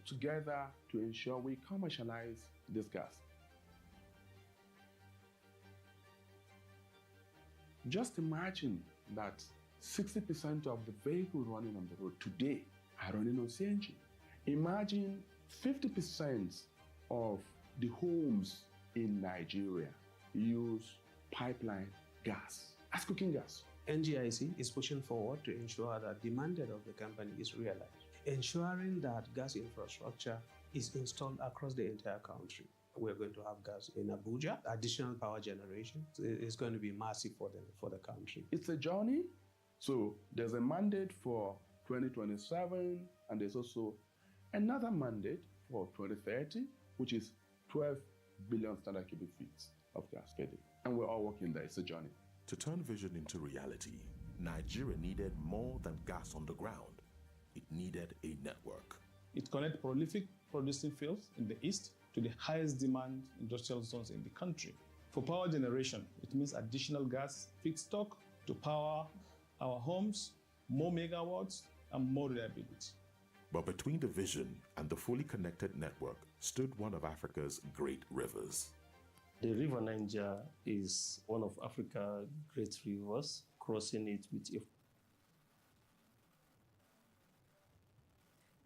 work together to ensure we commercialize this gas. Just imagine that 60% of the vehicles running on the road today are running on CNG. Imagine 50% of the homes in Nigeria use pipeline gas as cooking gas. NGIC is pushing forward to ensure that the mandate of the company is realized, ensuring that gas infrastructure is installed across the entire country. We're going to have gas in Abuja. Additional power generation is going to be massive for the country. It's a journey. So there's a mandate for 2027, and there's also another mandate for 2030, which is 12 billion standard cubic feet of gas per day. And we're all working there. It's a journey. To turn vision into reality, Nigeria needed more than gas on the ground. It needed a network. It connects prolific producing fields in the east to the highest demand industrial zones in the country. For power generation, it means additional gas feedstock to power our homes, more megawatts, and more reliability. But between the vision and the fully connected network stood one of Africa's great rivers. The River Niger is one of Africa's great rivers, crossing it with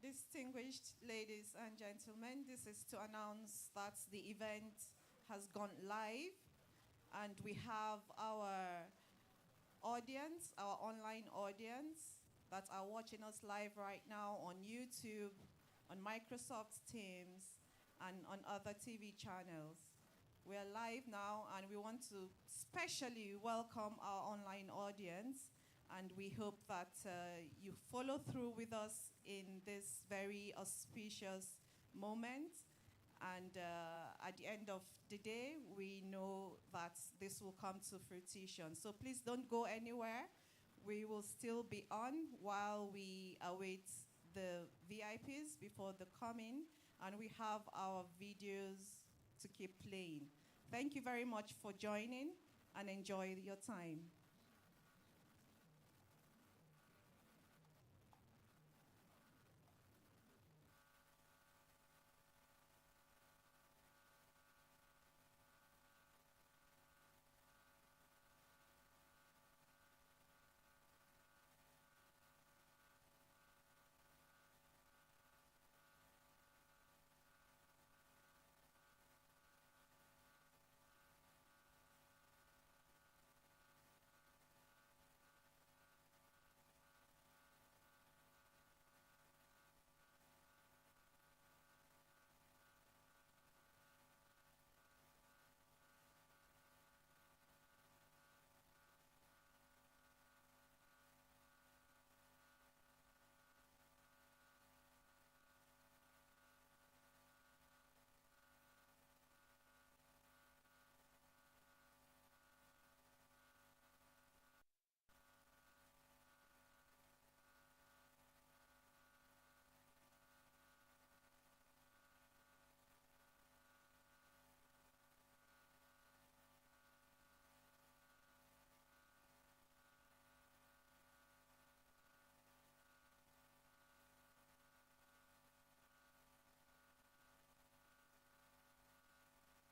Distinguished ladies and gentlemen, this is to announce that the event has gone live, and we have our audience, our online audience that are watching us live right now on YouTube, on Microsoft Teams, and on other TV channels. We are live now, and we want to specially welcome our online audience, and we hope that you follow through with us in this very auspicious moment. And at the end of the day, we know that this will come to fruition. So please don't go anywhere. We will still be on while we await the VIPs before the coming, and we have our videos to keep playing. Thank you very much for joining, and enjoy your time.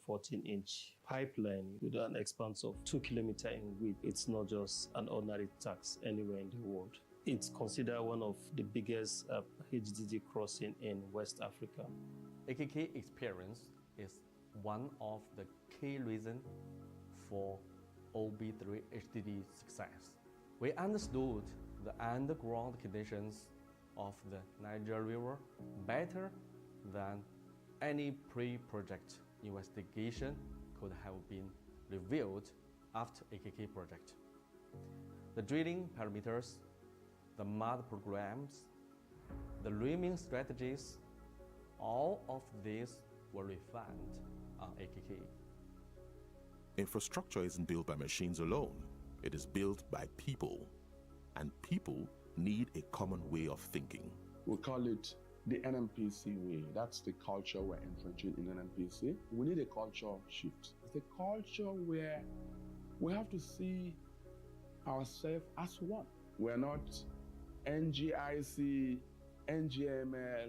a 14-inch pipeline with an expanse of 2 kilometers in width. It's not just an ordinary tax anywhere in the world. It's considered one of the biggest HDD crossing in West Africa. AKK experience is one of the key reasons for OB3 HDD success. We understood the underground conditions of the Niger River better than any pre-project investigation could have been revealed after AKK project. The drilling parameters, the mud programs, the reaming strategies, all of these were refined on AKK. Infrastructure isn't built by machines alone. It is built by people. And people need a common way of thinking. We call it the NNPC way. That's the culture we're entrenching in NNPC. We need a culture shift. It's a culture where we have to see ourselves as one. We're not NGIC, NGML,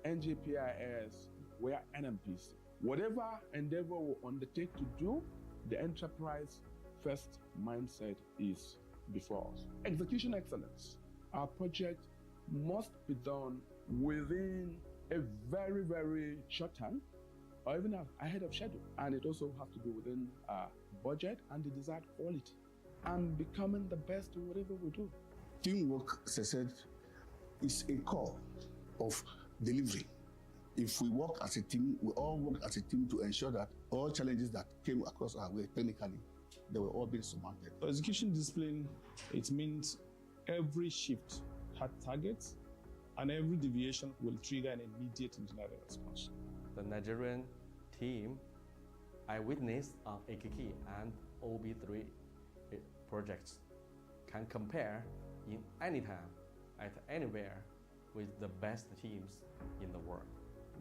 NGPIS, we are NNPC. Whatever endeavor we undertake to do, the enterprise first mindset is before us. Execution excellence. Our project must be done within a very, very short time, or even ahead of schedule. And it also has to be within our budget and the desired quality, and becoming the best in whatever we do. Teamwork, as I said, is a core of delivery. If we work as a team, we all work as a team to ensure that all challenges that came across our way technically, they were all being surmounted. Execution discipline, it means every shift had targets, and every deviation will trigger an immediate engineering response. The Nigerian team I witnessed on AKK and OB3 projects can compare in any time, at anywhere, with the best teams in the world.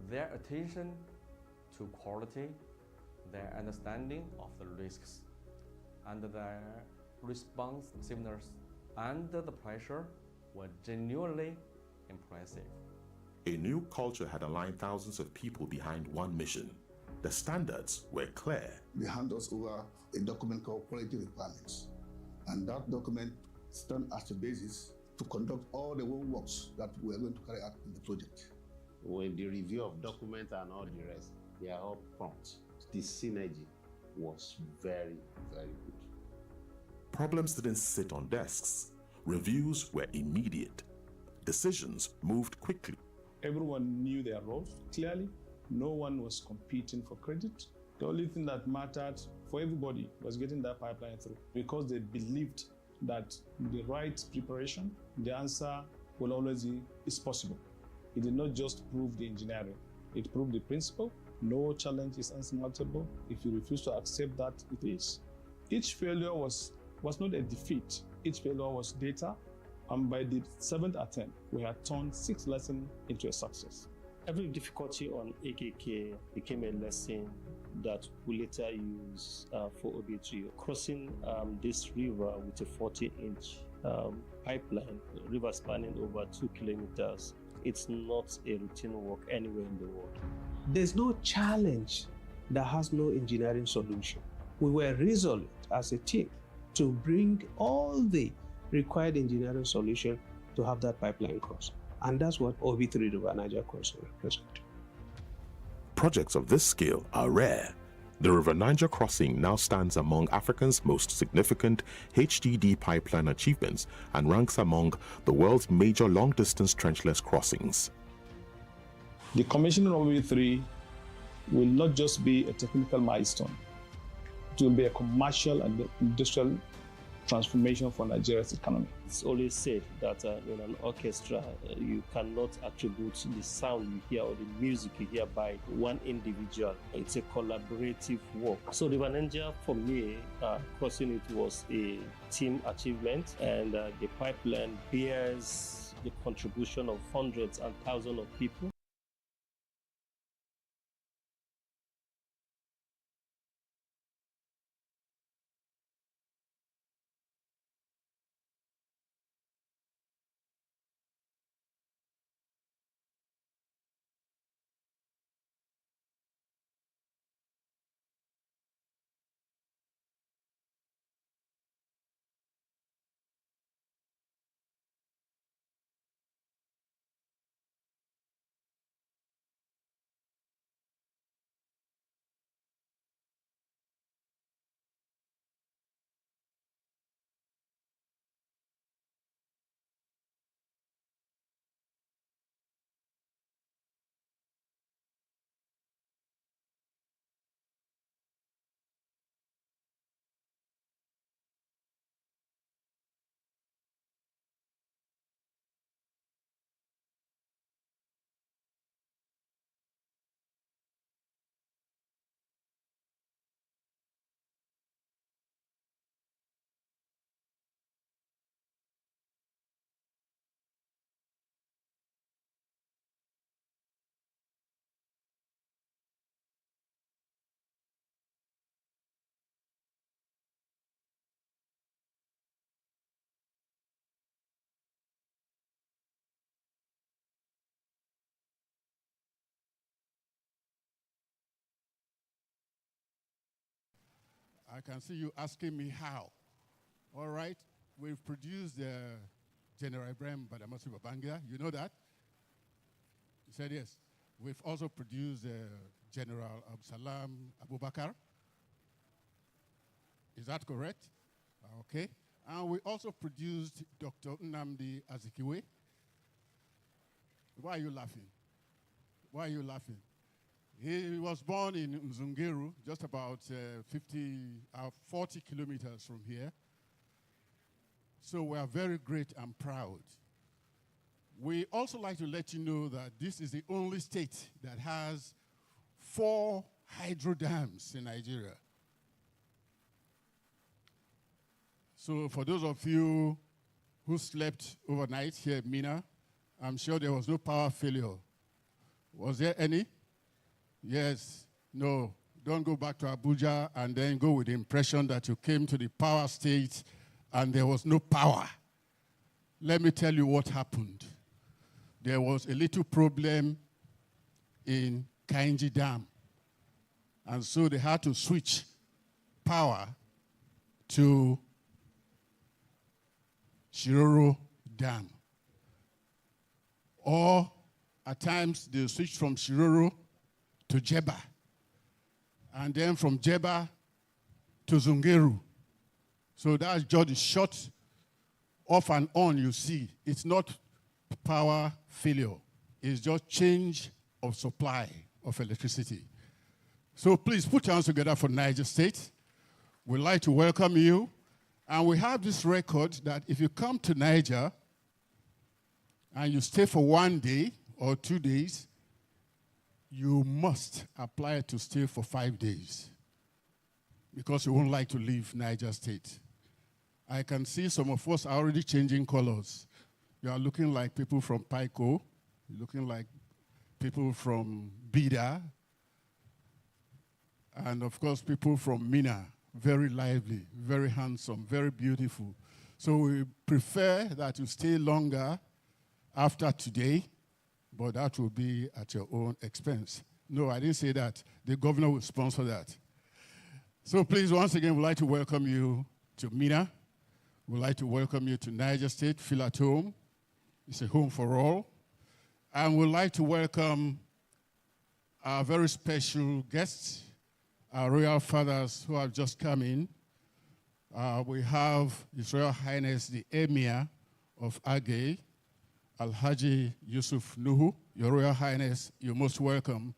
Their attention to quality, their understanding of the risks, and their responsiveness under the pressure were genuinely impressive. A new culture had aligned thousands of people behind one mission. The standards were clear. They hand us over a document called quality requirements. And that document stands as the basis to conduct all the works that we are going to carry out in the project. When the review of documents and all the rest, they are all prompt. The synergy was very, very good. Problems didn't sit on desks. Reviews were immediate. Decisions moved quickly. Everyone knew their roles clearly. No one was competing for credit. The only thing that mattered for everybody was getting that pipeline through, because they believed that the right preparation, the answer will always be is possible. It did not just prove the engineering, it proved the principle. No challenge is insurmountable. If you refuse to accept that, it is. Each failure was not a defeat. Each failure was data. And by the 7th attempt, we had turned 6 lessons into a success. Every difficulty on AKK became a lesson that we later use for OB3. Crossing this river with a 40-inch pipeline, river spanning over 2 kilometers, it's not a routine work anywhere in the world. There's no challenge that has no engineering solution. We were resolute as a team to bring all the required engineering solution to have that pipeline cross. And that's what OB3 River Niger crossing represented. Projects of this scale are rare. The River Niger crossing now stands among Africa's most significant HDD pipeline achievements and ranks among the world's major long-distance trenchless crossings. The commissioning of OB3 will not just be a technical milestone. It will be a commercial and industrial transformation for Nigeria's economy. It's always said that in an orchestra, you cannot attribute the sound you hear or the music you hear by one individual. It's a collaborative work. So River Niger, for me, crossing it was a team achievement, and the pipeline bears the contribution of hundreds and thousands of people. I can see you asking me how. All right, we've produced General Ibrahim Badamasi Babangida. You know that? He said yes. We've also produced General Absalam Abubakar. Is that correct? Okay. And we also produced Dr. Nnamdi Azikiwe. Why are you laughing? Why are you laughing? He was born in Mzungeru, just about 40 kilometers from here. So we are very great and proud. We also like to let you know that this is the only state that has 4 hydro dams in Nigeria. So for those of you who slept overnight here in Minna, I'm sure there was no power failure. Was there any? Yes. No. Don't go back to Abuja and then go with the impression that you came to the power state and there was no power. Let me tell you what happened. There was a little problem in Kainji Dam. And so they had to switch power to Shiroro Dam. Or at times they switched from Shiroro to Jeba. And then from Jeba to Zungeru. So that's just the short off and on you see. It's not power failure. It's just change of supply of electricity. So please put your hands together for Niger State. We'd like to welcome you. And we have this record that if you come to Niger and you stay for 1 day or 2 days, you must apply to stay for 5 days because you won't like to leave Niger State. I can see some of us are already changing colors. You are looking like people from Paiko, looking like people from Bida, and of course people from Minna. Very lively, very handsome, very beautiful. So we prefer that you stay longer after today, but that will be at your own expense. No, I didn't say that. The governor will sponsor that. So please, once again, we'd like to welcome you to Minna. We'd like to welcome you to Niger State. Feel at home. It's a home for all. And we'd like to welcome our very special guests, our royal fathers who have just come in. We have His Royal Highness the Emir of Agay, Alhaji Yusuf Nuhu. Your Royal Highness, you're most welcome.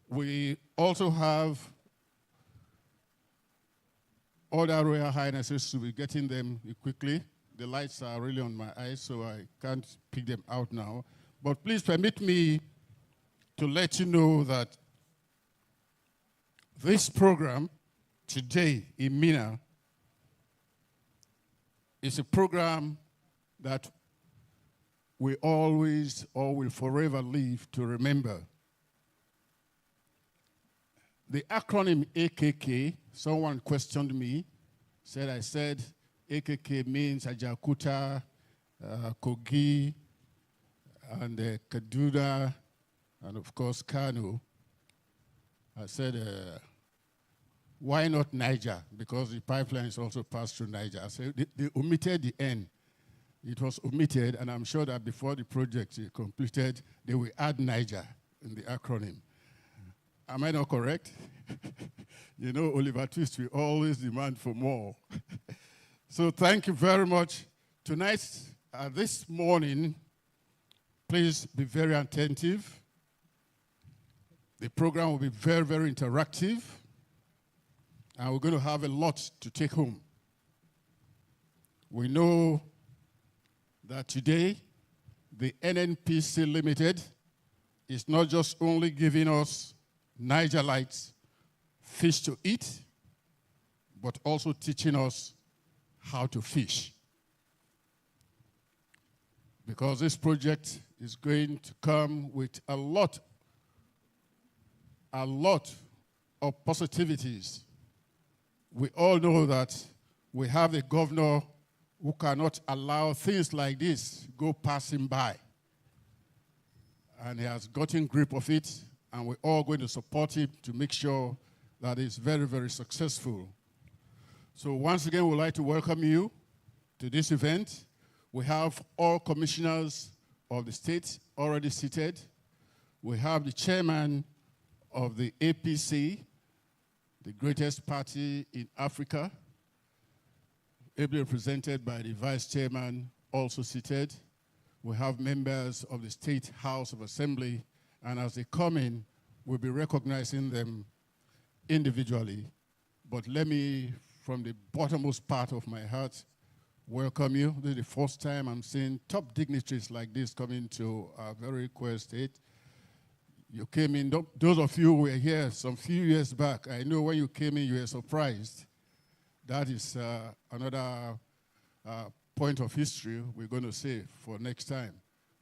We also have other Royal Highnesses, to be getting them quickly. The lights are really on my eyes, so I can't pick them out now. But please permit me to let you know that this program today in Minna is a program that we always or will forever live to remember. The acronym AKK, someone questioned me, I said AKK means Ajaokuta, Kogi, and Kaduna, and of course Kano. I said, why not Niger? Because the pipeline is also passed through Niger. I said, they omitted the N. It was omitted, and I'm sure that before the project is completed, they will add Niger in the acronym. Am I not correct? You know, Oliver Twist will always demand for more. So thank you very much. Tonight, this morning, please be very attentive. The program will be very, very interactive, and we're going to have a lot to take home. We know that today, the NNPC Limited is not just only giving us Nigerites fish to eat, but also teaching us how to fish. Because this project is going to come with a lot of positivities. We all know that we have a governor who cannot allow things like this go passing by. And he has gotten grip of it, and we're all going to support him to make sure that it's very, very successful. So once again, we'd like to welcome you to this event. We have all commissioners of the state already seated. We have the chairman of the APC, the greatest party in Africa, ably represented by the vice chairman, also seated. We have members of the State House of Assembly, and as they come in, we'll be recognizing them individually. But let me, from the bottommost part of my heart, welcome you. This is the first time I'm seeing top dignitaries like this coming to our very queer state. You came in, those of you who were here some few years back, I know when you came in, you were surprised. That is another point of history we're going to say for next time.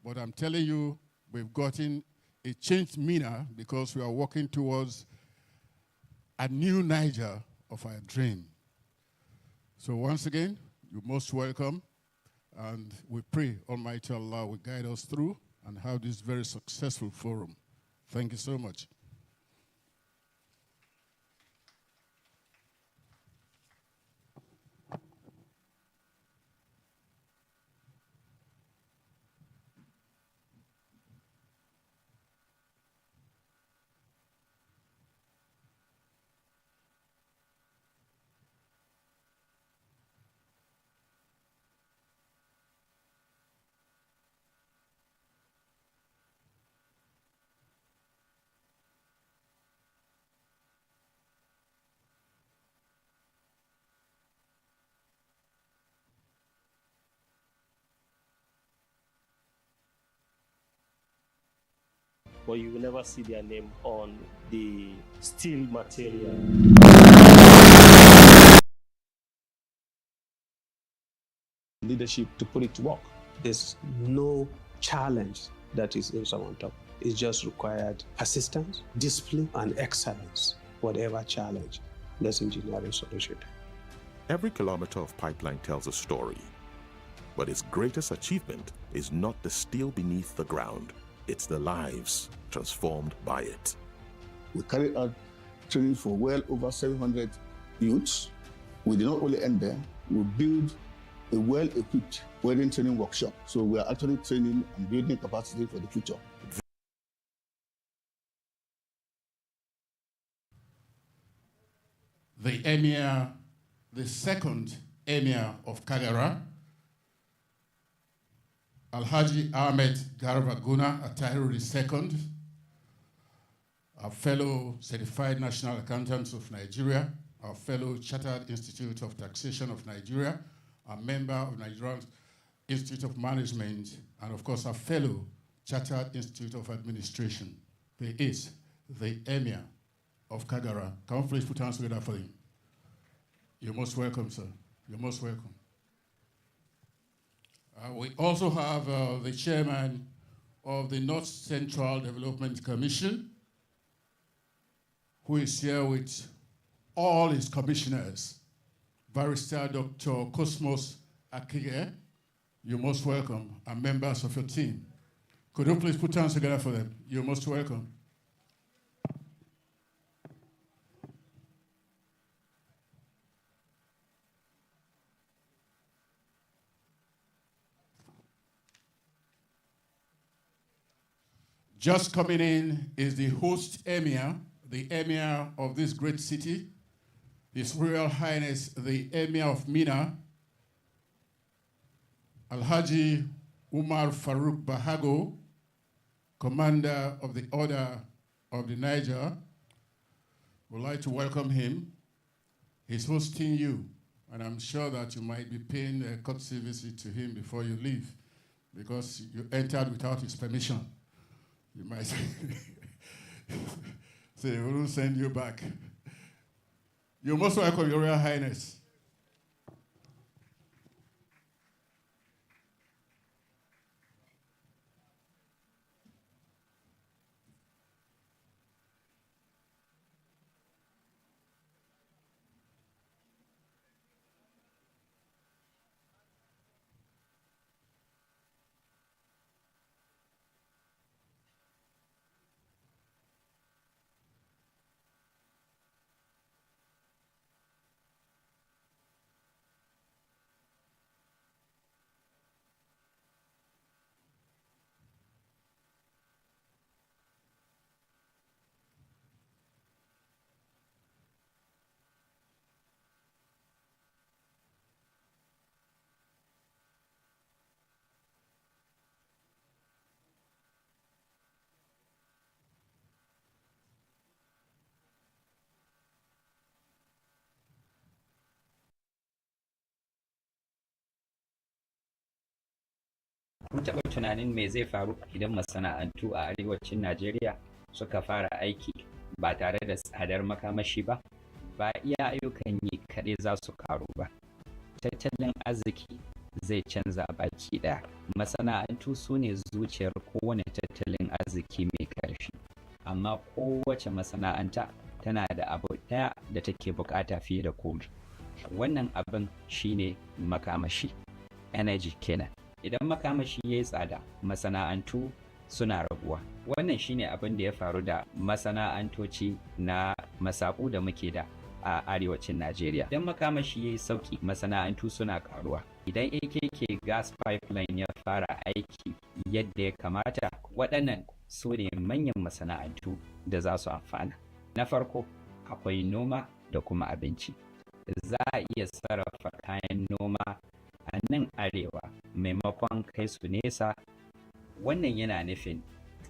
But I'm telling you, we've gotten a changed Minna because we are working towards a new Niger of our dream. So once again, you're most welcome, and we pray Almighty Allah will guide us through and have this very successful forum. Thank you so much. But you will never see their name on the steel material. Leadership to put it to work. There's no challenge that is insurmountable. It's just required persistence, discipline, and excellence. Whatever challenge, that's engineering solution. Every kilometer of pipeline tells a story, but its greatest achievement is not the steel beneath the ground. It's the lives transformed by it. We carried out training for well over 700 youths. We did not only end there, we built a well-equipped welding training workshop. So we are actually training and building capacity for the future. The Emir, the second Emir of Kagara, Alhaji Ahmed Garba Guna Atahiru II, our fellow Certified National Accountants of Nigeria, our fellow Chartered Institute of Taxation of Nigeria, a member of Nigerian Institute of Management, and of course, our fellow Chartered Institute of Administration. He is the Emir of Kagara. Can we please put hands together for him? You're most welcome, sir. You're most welcome. We also have the chairman of the North Central Development Commission, who is here with all his commissioners. Barrister Dr. Cosmos Akige, you're most welcome, and members of your team. Could you please put hands together for them? You're most welcome. Just coming in is the host emir, the emir of this great city, His Royal Highness, the Emir of Minna, Alhaji Umar Farouk Bahago, Commander of the Order of the Niger. We'd like to welcome him. He's hosting you, and I'm sure that you might be paying a courtesy visit to him before you leave, because you entered without his permission. You might say, we will send you back. You're most welcome, Your Royal Highness. Kun taɓa tunanin me zai faru idan masana'antu a arewacin Najeriya suka fara aiki ba tare da tsadar makamashi ba? Ba iya ayyukan yi kaɗai za su karu ba. Tattalin arziki zai canza baki ɗaya. Masana'antu su ne zuciyar kowane tattalin arziki mai ƙarfi. Amma kowace masana'anta tana da abu ɗaya da take buƙata fiye da komai. Wannan abin shine makamashi, energy kenan. Idan makamashi ya yi tsada, masana'antu suna raguwa. Wannan shine abin da ya faru da masana'antoci na masaku da muke da a arewacin Najeriya. Idan makamashi ya yi sauki, masana'antu suna karuwa. Idan AKK gas pipeline ya fara aiki yadda ya kamata, waɗannan su ne manyan masana'antu da za su amfana. Na farko, akwai noma da kuma abinci. Za a iya sarrafa kayan noma a nan arewa maimakon kai su nesa. Wannan yana nufin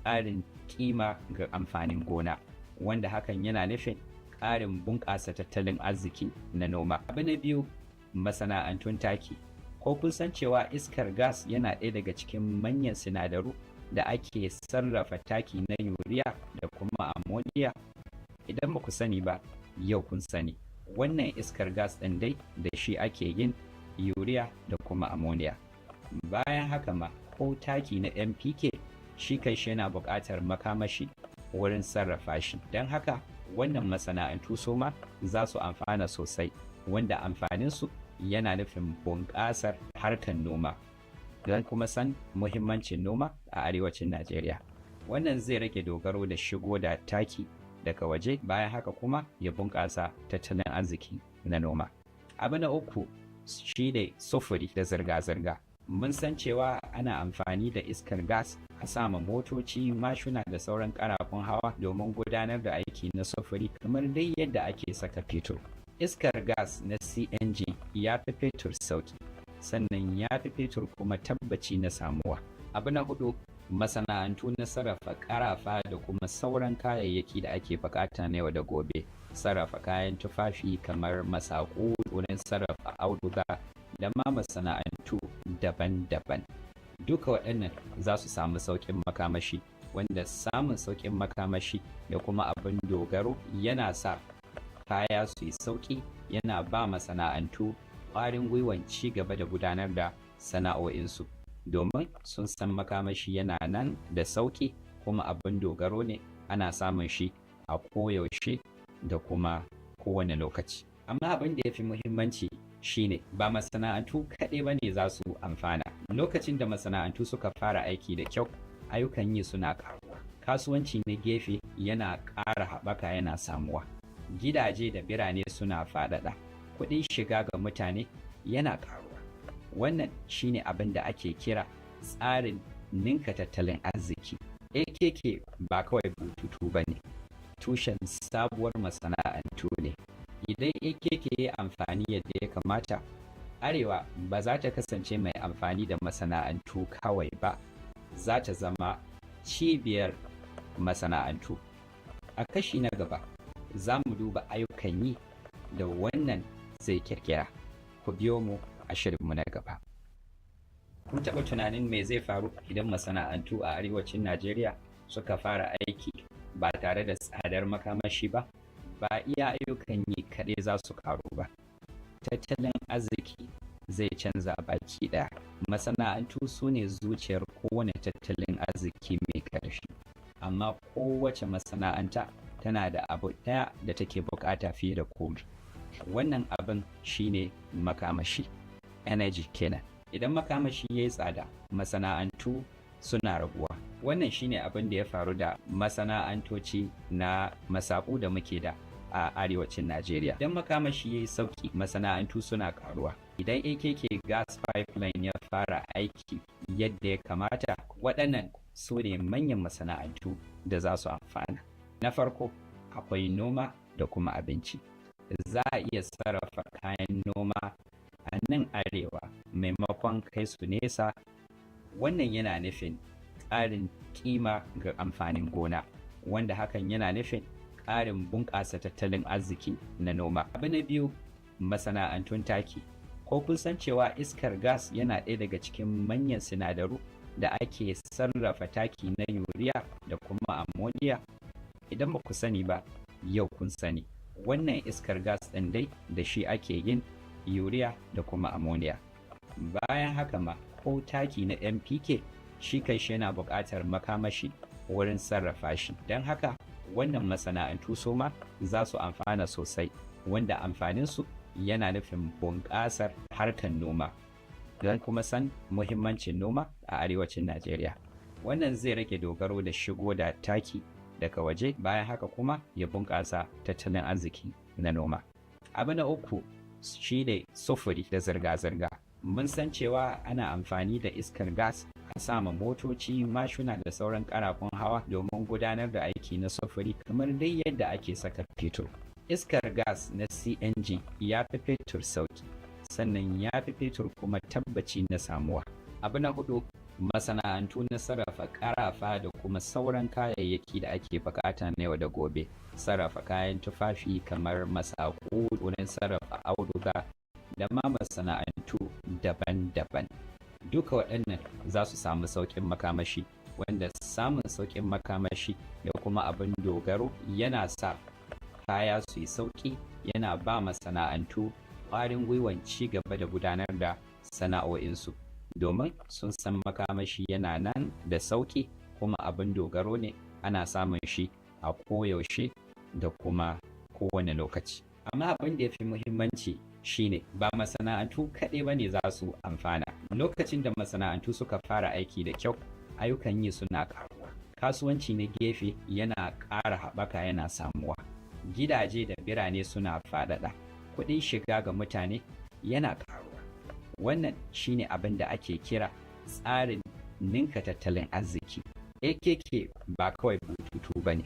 ƙarin kima ga amfanin gona, wanda hakan yana nufin ƙarin bunƙasa tattalin arziki na noma. Abu na biyu, masana'antun taki. Ko kun san cewa iskar gas yana ɗaya daga cikin manyan sinadaru da ake sarrafa taki na urea da kuma ammonia? Idan ba ku sani ba, yau kun sani. Wannan iskar gas ɗin dai da shi ake yin urea da kuma ammonia. Bayan haka ma, ko taki na NPK shi kai shi yana buƙatar makamashi wurin sarrafa shi. Don haka wannan masana'antu su ma za su amfana sosai, wanda amfaninsu yana nufin bunƙasar harkar noma. Don kuma san muhimmancin noma a arewacin Najeriya. Wannan zai rage dogaro da shigo da taki daga waje, bayan haka kuma ya bunƙasa tattalin arziki na noma. Abu na uku shi ne sufuri da zirga-zirga. Mun san cewa ana amfani da iskar gas a sama motoci, mashina da sauran karafun hawa domin gudanar da aiki na sufuri kamar dai yadda ake saka fetur. Iskar gas na CNG ya fi fetur sauki, sannan ya fi fetur kuma tabbaci na samuwa. Abu na hudu, masana'antu na sarrafa karafa da kuma sauran kayayyaki da ake bukata na yau da gobe. Sarrafa kayan tufafi kamar masaku, wurin sarrafa auduga da ma masana'antu daban-daban. Duka waɗannan za su samu sauƙin makamashi, wanda samun sauƙin makamashi da kuma abin dogaro yana sa kaya su yi sauƙi, yana ba masana'antu ƙwarin gwiwan ci gaba da gudanar da sana'o'insu, domin sun san makamashi yana nan da sauƙi kuma abin dogaro ne, ana samun shi a koyaushe da kuma kowane lokaci. Amma abin da ya fi muhimmanci shine ba masana'antu kaɗai ba ne za su amfana. Lokacin da masana'antu suka fara aiki da kyau, ayyukan yi suna ƙaruwa. Kasuwanci na gefe yana ƙara haɓaka, yana samuwa. Gidaje da birane suna faɗaɗa. Kuɗin shiga ga mutane yana ƙaruwa. Wannan shine abin da ake kira tsarin ninka tattalin arziki. AKK ba kawai bututu ba ne, tushen sabuwar masana'antu ne. Idan AKK ya amfani yadda ya kamata, Arewa ba za ta kasance mai amfani da masana'antu kawai ba, za ta zama cibiyar masana'antu. A kashi na gaba, za mu duba ayyukan yi da wannan zai kirkira. Ku biyo mu a shirinmu na gaba. Kun taɓa tunanin me zai faru idan masana'antu a arewacin Najeriya suka fara aiki ba tare da tsadar makamashi ba? Ba iya ayyukan yi kaɗai za su karu ba. Tattalin arziki zai canza baki ɗaya. Masana'antu su ne zuciyar kowane tattalin arziki mai ƙarfi. Amma kowace masana'anta tana da abu ɗaya da take buƙata fiye da komai. Wannan abin shine makamashi, energy kenan. Idan makamashi ya yi tsada, masana'antu suna raguwa. Wannan shine abin da ya faru da masana'antoci na masaku da muke da a arewacin Najeriya. Idan makamashi ya yi sauki, masana'antu suna karuwa. Idan AKK gas pipeline ya fara aiki yadda ya kamata, waɗannan su ne manyan masana'antu da za su amfana. Na farko, akwai noma da kuma abinci. Za a iya sarrafa kayan noma a nan arewa maimakon kai su nesa. Wannan yana nufin ƙarin kima ga amfanin gona, wanda hakan yana nufin ƙarin bunƙasa tattalin arziki na noma. Abu na biyu, masana'antun taki. Ko kun san cewa iskar gas yana ɗaya daga cikin manyan sinadaru da ake sarrafa taki na urea da kuma ammonia? Idan ba ku sani ba, yau kun sani. Wannan iskar gas ɗin dai da shi ake yin urea da kuma ammonia. Bayan haka ma, ko taki na NPK shi kai shi yana buƙatar makamashi wurin sarrafa shi. Don haka wannan masana'antu su ma za su amfana sosai, wanda amfaninsu yana nufin bunƙasar harkar noma. Don kuma san muhimmancin noma a arewacin Najeriya. Wannan zai rage dogaro da shigo da taki daga waje, bayan haka kuma ya bunƙasa tattalin arziki na noma. Abu na uku shi ne sufuri da zirga-zirga. Mun san cewa ana amfani da iskar gas a sama motoci, mashina da sauran karafun hawa domin gudanar da aiki na sufuri kamar dai yadda ake saka fetur. Iskar gas na CNG ya fi fetur sauki, sannan ya fi fetur kuma tabbaci na samuwa. Abu na hudu, masana'antu na sarrafa karafa da kuma sauran kayayyaki da ake bukata na yau da gobe. Sarrafa kayan tufafi kamar masaku, wurin sarrafa auduga da ma masana'antu daban-daban. Duka waɗannan za su samu sauƙin makamashi, wanda samun sauƙin makamashi da kuma abin dogaro yana sa kaya su yi sauƙi, yana ba masana'antu ƙwarin gwiwan ci gaba da gudanar da sana'o'insu, domin sun san makamashi yana nan da sauƙi kuma abin dogaro ne, ana samun shi a koyaushe da kuma kowane lokaci. Amma abin da ya fi muhimmanci shine ba masana'antu kaɗai ba ne za su amfana. Lokacin da masana'antu suka fara aiki da kyau, ayyukan yi suna ƙaruwa. Kasuwanci na gefe yana ƙara haɓaka, yana samuwa. Gidaje da birane suna faɗaɗa. Kuɗin shiga ga mutane yana ƙaruwa. Wannan shine abin da ake kira tsarin ninka tattalin arziki. AKK ba kawai bututu ba ne,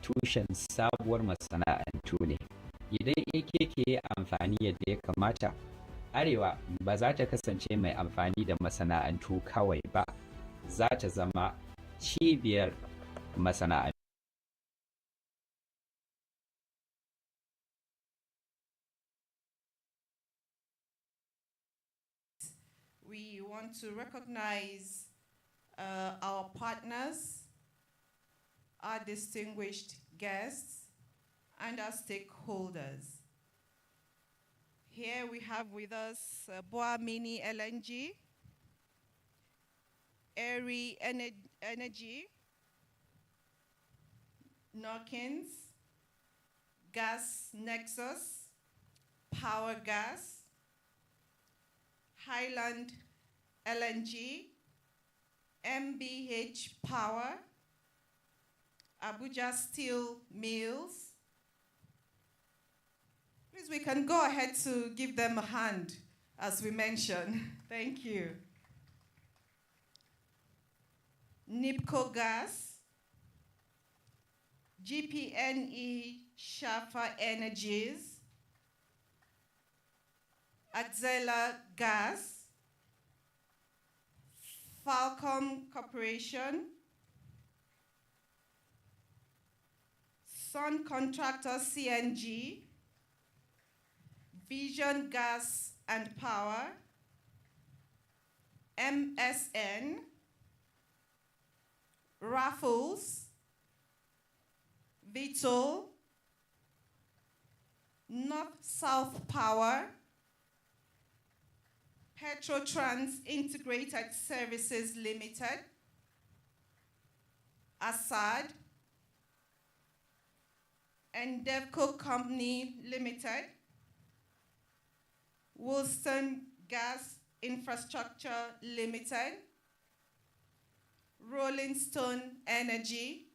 tushen sabuwar masana'antu ne. Idan AKK ya amfani yadda ya kamata, Arewa ba za ta kasance mai amfani da masana'antu kawai ba, za ta zama cibiyar masana'antu. We want to recognize our partners, our distinguished guests, and our stakeholders. Here we have with us Boa Mini LNG, Airy Energy, Norkins, Gas Nexus, Power Gas, Highland LNG, MBH Power, Abuja Steel Mills. Please, we can go ahead to give them a hand as we mentioned. Thank you. NIPCO Gas, GPNE Shafa Energies, Axela Gas, Falcom Corporation, Sun Contractor CNG, Vision Gas and Power, MSN, Raffles, Vitol, North-South Power, Petrotrans Integrated Services Limited, Assad, Ajaokuta Company Limited, Woolston Gas Infrastructure Limited, Rolling Stone Energy,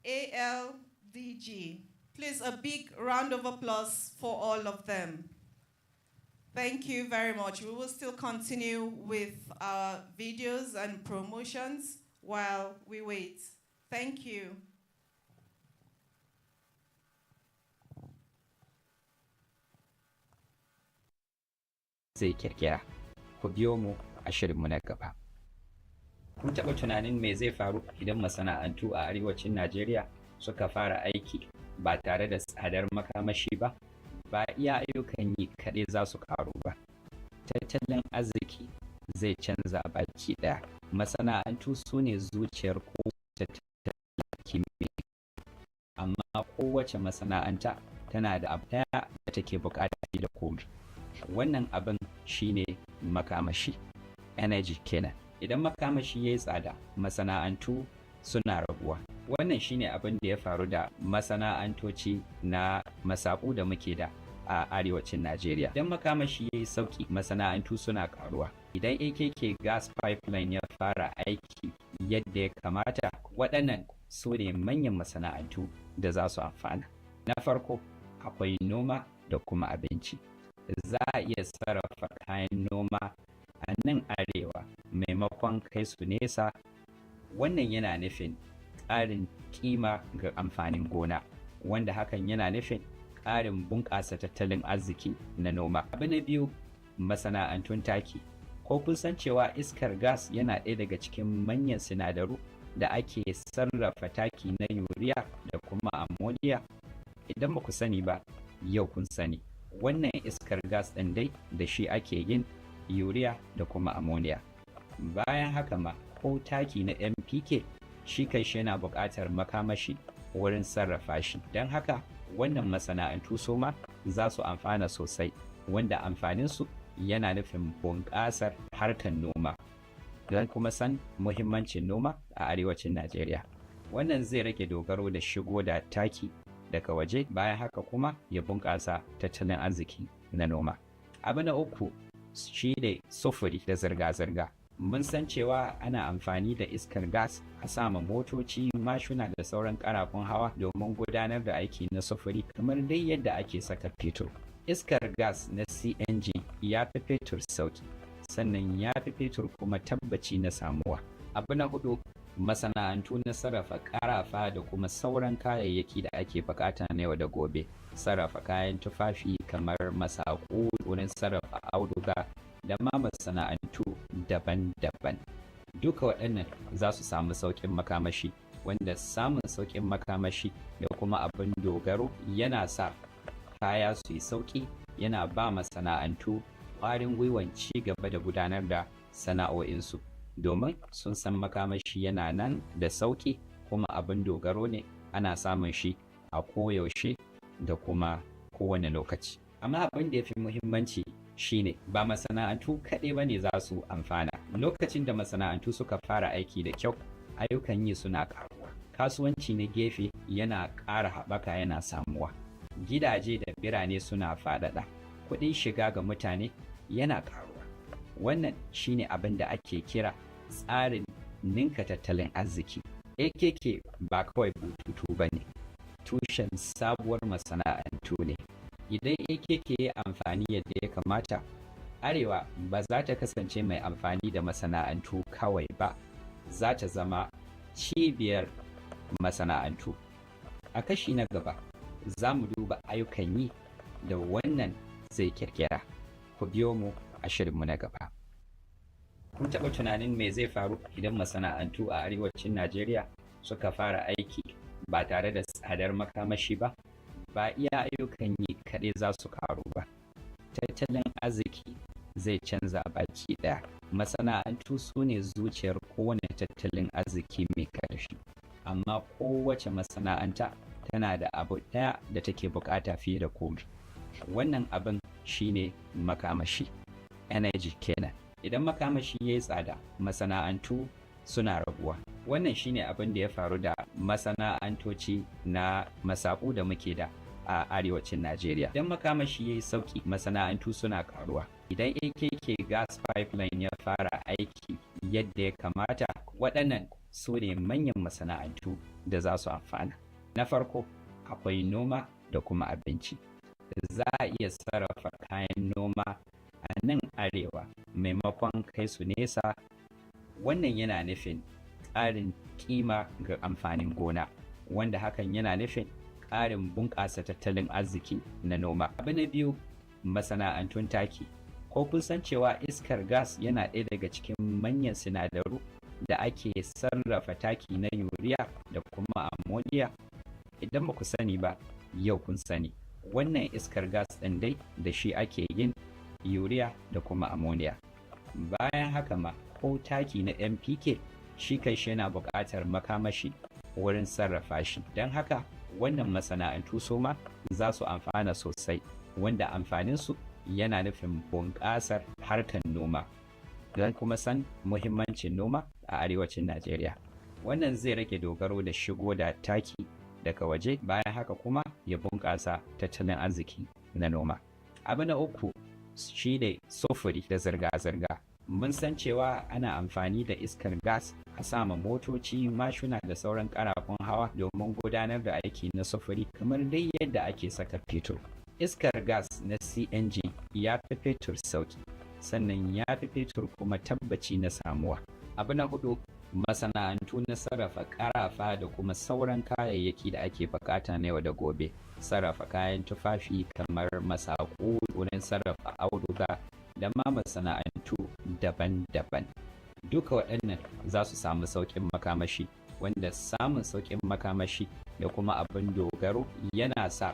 ALDG. Please, a big round of applause for all of them. Thank you very much. We will still continue with our videos and promotions while we wait. Thank you. Zai kirkira. Ku biyo mu a shirinmu na gaba. Kun taɓa tunanin me zai faru idan masana'antu a arewacin Najeriya suka fara aiki ba tare da tsadar makamashi ba? Ba iya ayyukan yi kaɗai za su ƙaru ba. Tattalin arziki zai canza baki ɗaya. Masana'antu su ne zuciyar kowace tattalin kimiyya, amma kowace masana'anta tana da abu ɗaya da take buƙata da komi. Wannan abin shine makamashi, energy kenan. Idan makamashi ya yi tsada, masana'antu suna raguwa. Wannan shine abin da ya faru da masana'antoci na masaku da muke da a arewacin Najeriya. Idan makamashi ya yi sauki, masana'antu suna karuwa. Idan AKK gas pipeline ya fara aiki yadda ya kamata, waɗannan su ne manyan masana'antu da za su amfana. Na farko, akwai noma da kuma abinci. Za a iya sarrafa kayan noma a nan arewa maimakon kai su nesa. Wannan yana nufin ƙarin kima ga amfanin gona, wanda hakan yana nufin ƙarin bunƙasa tattalin arziki na noma. Abu na biyu, masana'antun taki. Ko kun san cewa iskar gas yana ɗaya daga cikin manyan sinadaru da ake sarrafa taki na urea da kuma ammonia? Idan ba ku sani ba, yau kun sani. Wannan iskar gas ɗin dai da shi ake yin urea da kuma ammonia. Bayan haka ma, ko taki na NPK shi kai shi yana buƙatar makamashi wurin sarrafa shi. Don haka wannan masana'antu su ma za su amfana sosai, wanda amfaninsu yana nufin bunƙasar harkar noma. Don kuma san muhimmancin noma a arewacin Najeriya. Wannan zai rage dogaro da shigo da taki daga waje, bayan haka kuma ya bunƙasa tattalin arziki na noma. Abu na uku shi ne sufuri da zirga-zirga. Mun san cewa ana amfani da iskar gas a sama motoci, mashina da sauran karafun hawa domin gudanar da aiki na sufuri kamar dai yadda ake saka fetur. Iskar gas na CNG ya fi fetur sauki, sannan ya fi fetur kuma tabbaci na samuwa. Abu na hudu, masana'antu na sarrafa karafa da kuma sauran kayayyaki da ake bukata na yau da gobe. Sarrafa kayan tufafi kamar masaku, wurin sarrafa auduga da ma masana'antu daban-daban. Duka waɗannan za su samu sauƙin makamashi, wanda samun sauƙin makamashi da kuma abin dogaro yana sa kaya su yi sauƙi, yana ba masana'antu ƙwarin gwiwan ci gaba da gudanar da sana'o'insu, domin sun san makamashi yana nan da sauƙi kuma abin dogaro ne, ana samun shi a koyaushe da kuma kowane lokaci. Amma abin da ya fi muhimmanci shine ba masana'antu kaɗai ba ne za su amfana. Lokacin da masana'antu suka fara aiki da kyau, ayyukan yi suna ƙaruwa. Kasuwanci na gefe yana ƙara haɓaka, yana samuwa. Gidaje da birane suna faɗaɗa. Kuɗin shiga ga mutane yana ƙaruwa. Wannan shine abin da ake kira tsarin ninka tattalin arziki. AKK ba kawai bututu ba ne, tushen sabuwar masana'antu ne. Idan AKK ya amfani yadda ya kamata, Arewa ba za ta kasance mai amfani da masana'antu kawai ba, za ta zama cibiyar masana'antu. A kashi na gaba, za mu duba ayyukan yi da wannan zai kirkira. Ku biyo mu a shirinmu na gaba. Kun taɓa tunanin me zai faru idan masana'antu a arewacin Najeriya suka fara aiki ba tare da tsadar makamashi ba? Ba iya ayyukan yi kaɗai za su karu ba, tattalin arziki zai canza baki ɗaya. Masana'antu su ne zuciyar kowane tattalin arziki mai ƙarfi, amma kowace masana'anta tana da abu ɗaya da take buƙata fiye da komai. Wannan abin shine makamashi, energy kenan. Idan makamashi ya yi tsada, masana'antu suna raguwa. Wannan shine abin da ya faru da masana'antoci na masaku da muke da a arewacin Najeriya. Idan makamashi ya yi sauki, masana'antu suna karuwa. Idan AKK gas pipeline ya fara aiki yadda ya kamata, waɗannan su ne manyan masana'antu da za su amfana. Na farko, akwai noma da kuma abinci. Za a iya sarrafa kayan noma a nan arewa maimakon kai su nesa. Wannan yana nufin ƙarin kima ga amfanin gona, wanda hakan yana nufin ƙarin bunƙasa tattalin arziki na noma. Abu na biyu, masana'antun taki. Ko kun san cewa iskar gas yana ɗaya daga cikin manyan sinadaru da ake sarrafa taki na urea da kuma ammonia? Idan ba ku sani ba, yau kun sani. Wannan iskar gas ɗin dai da shi ake yin urea da kuma ammonia. Bayan haka ma ko taki na NPK shi kai shi yana buƙatar makamashi wurin sarrafa shi. Don haka wannan masana'antu su ma za su amfana sosai, wanda amfaninsu yana nufin bunƙasar harkar noma. Don kuma san muhimmancin noma a arewacin Najeriya. Wannan zai rage dogaro da shigo da taki daga waje, bayan haka kuma ya bunƙasa tattalin arziki na noma. Abu na uku shi ne sufuri da zirga-zirga. Mun san cewa ana amfani da iskar gas a sama motoci, mashina da sauran karafun hawa domin gudanar da aiki na sufuri kamar dai yadda ake saka fetur. Iskar gas na CNG ya fi fetur sauki, sannan ya fi fetur kuma tabbaci na samuwa. Abu na hudu, masana'antu na sarrafa karafa da kuma sauran kayayyaki da ake bukata na yau da gobe. Sarrafa kayan tufafi kamar masaku, wurin sarrafa auduga da ma masana'antu daban-daban. Duka waɗannan za su samu sauƙin makamashi, wanda samun sauƙin makamashi da kuma abin dogaro yana sa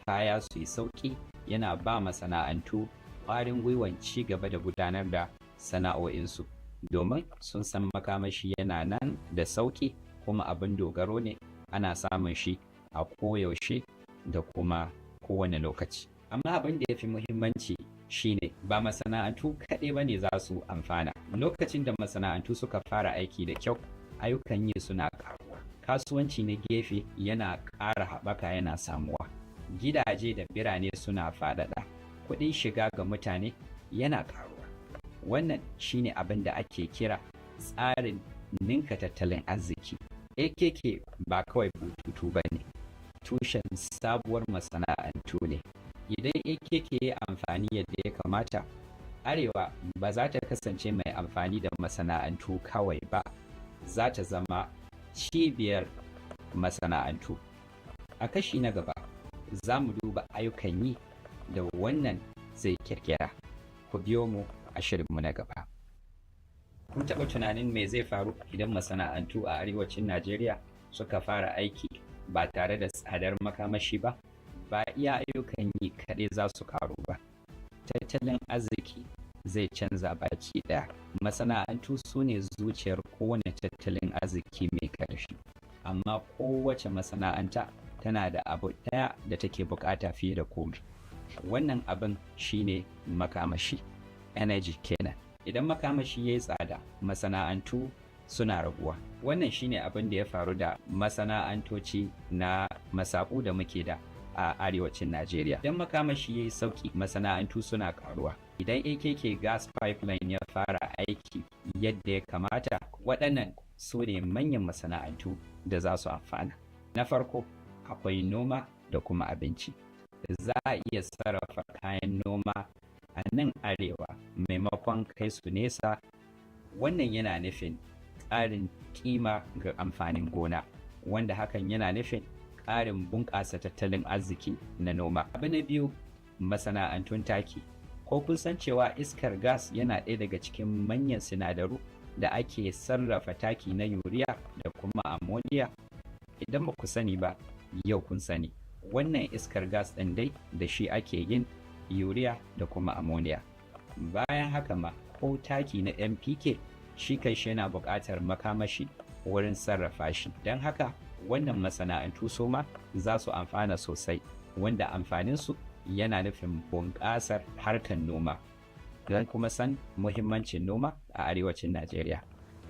kaya su yi sauƙi, yana ba masana'antu ƙwarin gwiwan ci gaba da gudanar da sana'o'insu, domin sun san makamashi yana nan da sauƙi kuma abin dogaro ne, ana samun shi a koyaushe da kuma kowane lokaci. Amma abin da ya fi muhimmanci shine ba masana'antu kaɗai ba ne za su amfana. Lokacin da masana'antu suka fara aiki da kyau, ayyukan yi suna ƙaruwa. Kasuwanci na gefe yana ƙara haɓaka, yana samuwa. Gidaje da birane suna faɗaɗa. Kuɗin shiga ga mutane yana ƙaruwa. Wannan shine abin da ake kira tsarin ninka tattalin arziki. AKK ba kawai bututu ba ne, tushen sabuwar masana'antu ne. Idan AKK ya amfani yadda ya kamata, Arewa ba za ta kasance mai amfani da masana'antu kawai ba, za ta zama cibiyar masana'antu. A kashi na gaba, za mu duba ayyukan yi da wannan zai kirkira. Ku biyo mu a shirinmu na gaba. Kun taɓa tunanin me zai faru idan masana'antu a arewacin Najeriya suka fara aiki ba tare da tsadar makamashi ba? Ba iya ayyukan yi kaɗai za su karu ba. Tattalin arziki zai canza baki ɗaya. Masana'antu su ne zuciyar kowane tattalin arziki mai ƙarfi. Amma kowace masana'anta tana da abu ɗaya da take buƙata fiye da komai. Wannan abin shine makamashi, energy kenan. Idan makamashi ya yi tsada, masana'antu suna raguwa. Wannan shine abin da ya faru da masana'antoci na masaku da muke da a arewacin Najeriya. Idan makamashi ya yi sauki, masana'antu suna karuwa. Idan AKK gas pipeline ya fara aiki yadda ya kamata, waɗannan su ne manyan masana'antu da za su amfana. Na farko, akwai noma da kuma abinci. Za a iya sarrafa kayan noma a nan arewa maimakon kai su nesa. Wannan yana nufin ƙarin kima ga amfanin gona, wanda hakan yana nufin ƙarin bunƙasa tattalin arziki na noma. Abu na biyu, masana'antun taki. Ko kun san cewa iskar gas yana ɗaya daga cikin manyan sinadaru da ake sarrafa taki na yuriya da kuma ammonia? Idan ba ku sani ba, yau kun sani. Wannan iskar gas ɗin dai da shi ake yin yuriya da kuma ammonia. Bayan haka ma ko taki na NPK shi kai shi yana buƙatar makamashi wurin sarrafa shi. Don haka wannan masana'antu su ma za su amfana sosai, wanda amfaninsu yana nufin bunƙasar harkar noma. Don kuma san muhimmancin noma a arewacin Najeriya.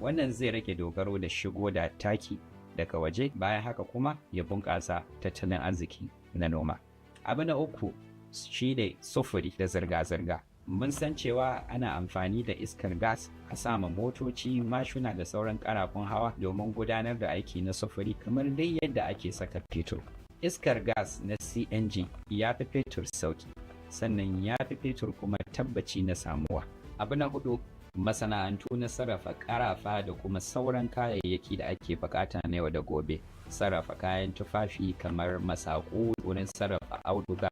Wannan zai rage dogaro da shigo da taki daga waje, bayan haka kuma ya bunƙasa tattalin arziki na noma. Abu na uku shi ne sufuri da zirga-zirga. Mun san cewa ana amfani da iskar gas a sama motoci, mashina da sauran karafun hawa domin gudanar da aiki na sufuri kamar dai yadda ake saka fetur. Iskar gas na CNG ya fi fetur sauki, sannan ya fi fetur kuma tabbaci na samuwa. Abu na hudu, masana'antu na sarrafa karafa da kuma sauran kayayyaki da ake bukata na yau da gobe. Sarrafa kayan tufafi kamar masaku, wurin sarrafa auduga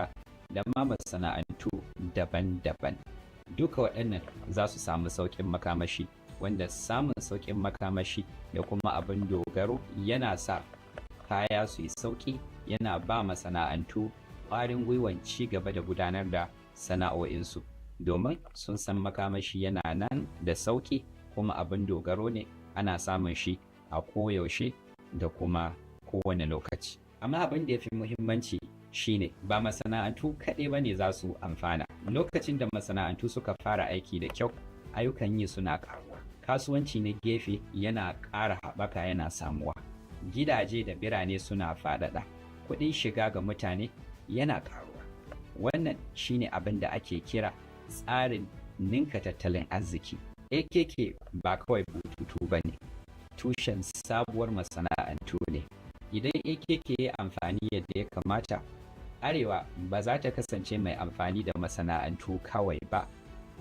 da ma masana'antu daban-daban. Duka waɗannan za su samu sauƙin makamashi, wanda samun sauƙin makamashi da kuma abin dogaro yana sa kaya su yi sauƙi, yana ba masana'antu ƙwarin gwiwan ci gaba da gudanar da sana'o'insu, domin sun san makamashi yana nan da sauƙi kuma abin dogaro ne, ana samun shi a koyaushe da kuma kowane lokaci. Amma abin da ya fi muhimmanci shine ba masana'antu kaɗai ba ne za su amfana. Lokacin da masana'antu suka fara aiki da kyau, ayyukan yi suna ƙaruwa. Kasuwanci na gefe yana ƙara haɓaka yana samuwa. Gidaje da birane suna faɗaɗa. Kuɗin shiga ga mutane yana ƙaruwa. Wannan shine abin da ake kira tsarin ninka tattalin arziki. AKK ba kawai bututu ba ne, tushen sabuwar masana'antu ne. Idan AKK ya amfani yadda ya kamata, Arewa ba za ta kasance mai amfani da masana'antu kawai ba,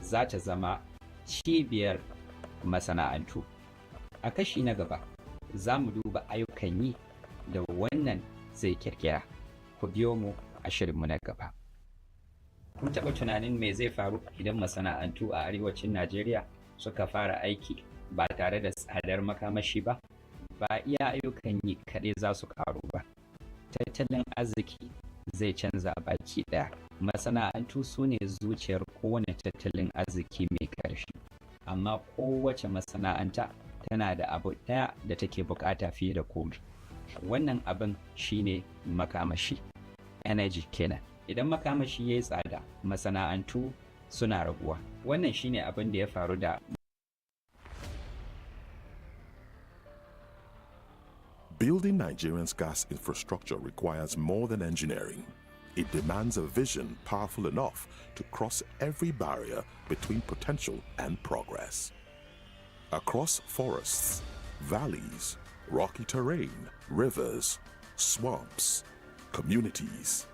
za ta zama cibiyar masana'antu. A kashi na gaba, za mu duba ayyukan yi da wannan zai kirkira. Ku biyo mu a shirinmu na gaba. Kun taɓa tunanin me zai faru idan masana'antu a arewacin Najeriya suka fara aiki ba tare da tsadar makamashi ba? Ba iya ayyukan yi kaɗai za su ƙaru ba. Tattalin arziki zai canza baki ɗaya. Masana'antu su ne zuciyar kowane tattalin arziki mai ƙarfi. Amma kowace masana'anta tana da abu ɗaya da take buƙata fiye da komai. Wannan abin shine makamashi. Energy kenan. Idan makamashi ya yi tsada, masana'antu suna raguwa. Wannan shine abin da ya faru da Building Nigeria's gas infrastructure requires more than engineering. It demands a vision powerful enough to cross every barrier between potential and progress. Across forests, valleys, rocky terrain, rivers, swamps, communities,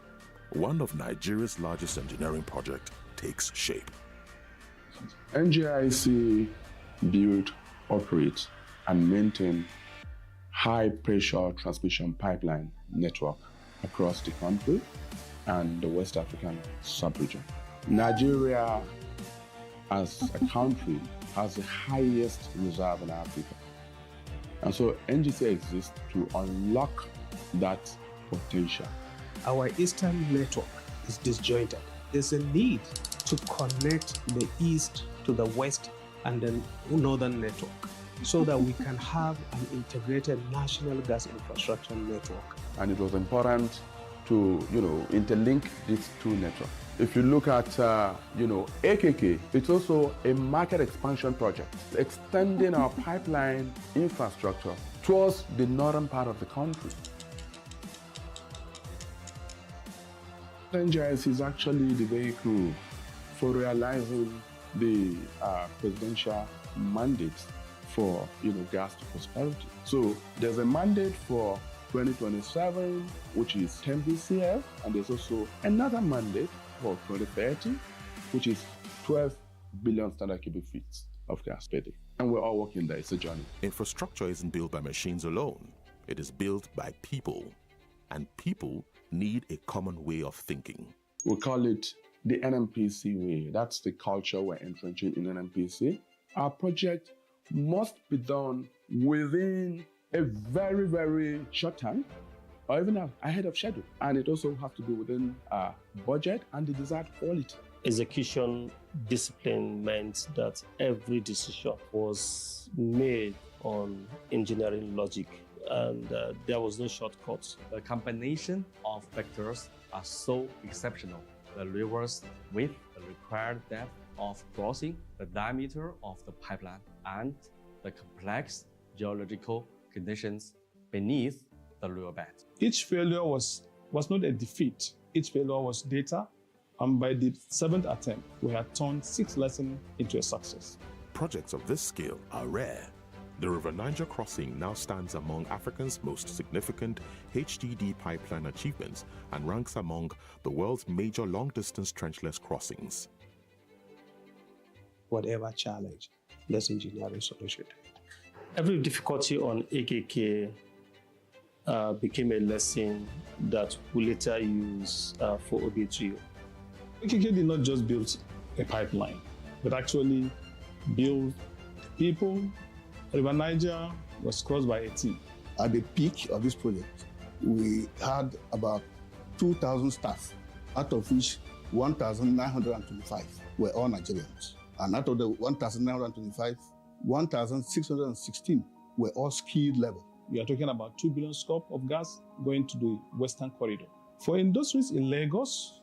one of Nigeria's largest engineering projects takes shape. NGIC build, operate, and maintain high-pressure transmission pipeline network across the country and the West African sub-region. Nigeria, as a country, has the highest reserve in Africa. And so NGC exists to unlock that potential. Our eastern network is disjointed. There's a need to connect the east to the west and the northern network so that we can have an integrated national gas infrastructure network. And it was important to, interlink these two networks. If you look at, AKK, it's also a market expansion project, extending our pipeline infrastructure towards the northern part of the country. NGIS is actually the vehicle for realizing the presidential mandate for gas to prosperity. So there's a mandate for 2027, which is 10 BCF, and there's also another mandate for 2030, which is 12 billion standard cubic feet of gas per day. And we're all working there. It's a journey. Infrastructure isn't built by machines alone. It is built by people. And people need a common way of thinking. We call it the NNPC way. That's the culture we're entrenching in NNPC. Our project must be done within a very, very short time, or even ahead of schedule. And it also has to be within our budget and the desired quality. Execution discipline meant that every decision was made on engineering logic, and there was no shortcuts. The combination of factors are so exceptional. The rivers with the required depth of crossing, the diameter of the pipeline, and the complex geological conditions beneath the riverbed. Each failure was not a defeat. Each failure was data, and by the 7th attempt, we had turned 6 lessons into a success. Projects of this scale are rare. The River Niger crossing now stands among Africa's most significant HDD pipeline achievements and ranks among the world's major long-distance trenchless crossings. Whatever challenge, let's engineer a solution. Every difficulty on AKK became a lesson that we later use for OB3. AKK did not just build a pipeline, but actually built people. River Niger was crossed by a team. At the peak of this project, we had about 2,000 staff, out of which 1,925 were all Nigerians. And out of the 1,925, 1,616 were all skilled level. We are talking about 2 billion scope of gas going to the Western Corridor. For industries in Lagos,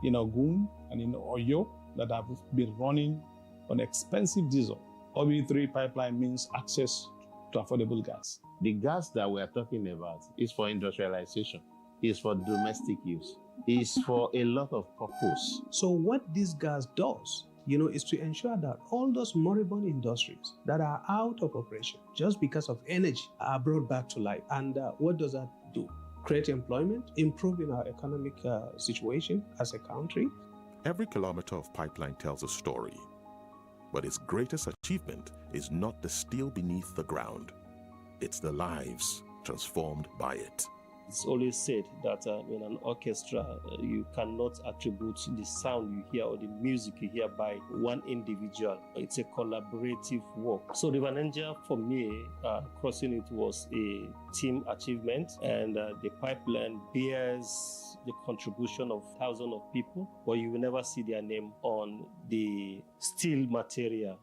in Ogun, and in Oyo that have been running on expensive diesel, OB3 pipeline means access to affordable gas. The gas that we are talking about is for industrialization, is for domestic use, is for a lot of purpose. So what this gas does, is to ensure that all those moribund industries that are out of operation just because of energy are brought back to life. And what does that do? Create employment, improving our economic situation as a country. Every kilometer of pipeline tells a story, but its greatest achievement is not the steel beneath the ground. It's the lives transformed by it. It's always said that in an orchestra, you cannot attribute the sound you hear or the music you hear by one individual. It's a collaborative work. So River Niger, for me, crossing it was a team achievement, and the pipeline bears the contribution of thousands of people, but you will never see their name on the steel material.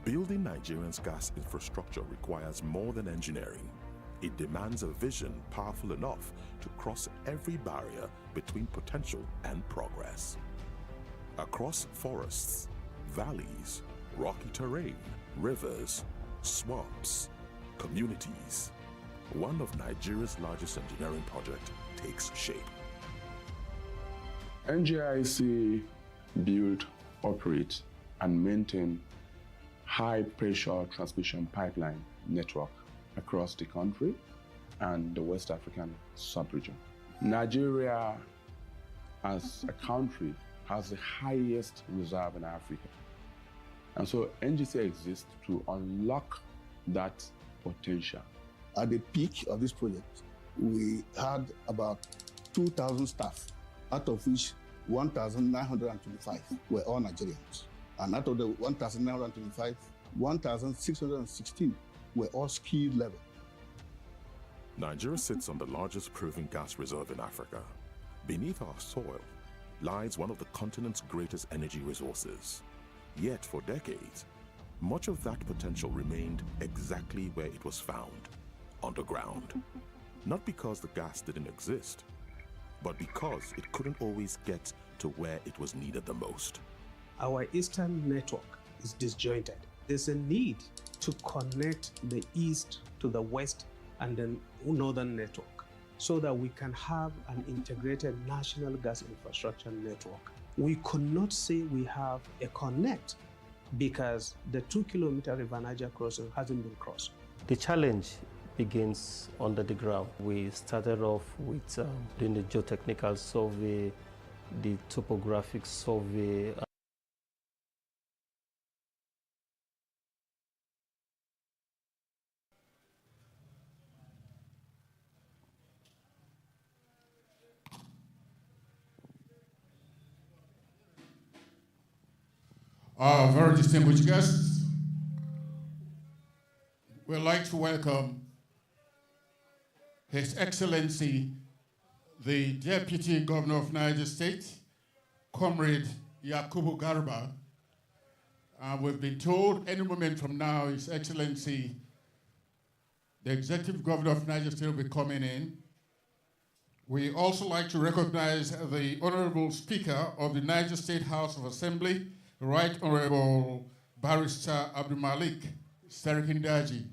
Building Nigeria's gas infrastructure requires more than engineering. It demands a vision powerful enough to cross every barrier between potential and progress. Across forests, valleys, rocky terrain, rivers, swamps, communities, one of Nigeria's largest engineering projects takes shape. NGIC build, operate, and maintain high-pressure transmission pipeline network across the country and the West African sub-region. Nigeria, as a country, has the highest reserve in Africa. And so NGC exists to unlock that potential. At the peak of this project, we had about 2,000 staff, out of which 1,925 were all Nigerians. And out of the 1,925, 1,616 were all skilled level. Nigeria sits on the largest proven gas reserve in Africa. Beneath our soil lies one of the continent's greatest energy resources. Yet for decades, much of that potential remained exactly where it was found, underground. Not because the gas didn't exist, but because it couldn't always get to where it was needed the most. Our eastern network is disjointed. There's a need to connect the east to the west and the northern network so that we can have an integrated national gas infrastructure network. We could not say we have a connect because the 2-kilometer River Niger crossing hasn't been crossed. The challenge begins under the ground. We started off with doing the geotechnical survey, the topographic survey. Our very distinguished guests, we'd like to welcome His Excellency, the Deputy Governor of Niger State, Comrade Yakubu Garba. We've been told any moment from now, His Excellency, the Executive Governor of Niger State will be coming in. We also like to recognize the Honorable Speaker of the Niger State House of Assembly, Right Honorable Barrister Abdul Malik Serikindaji.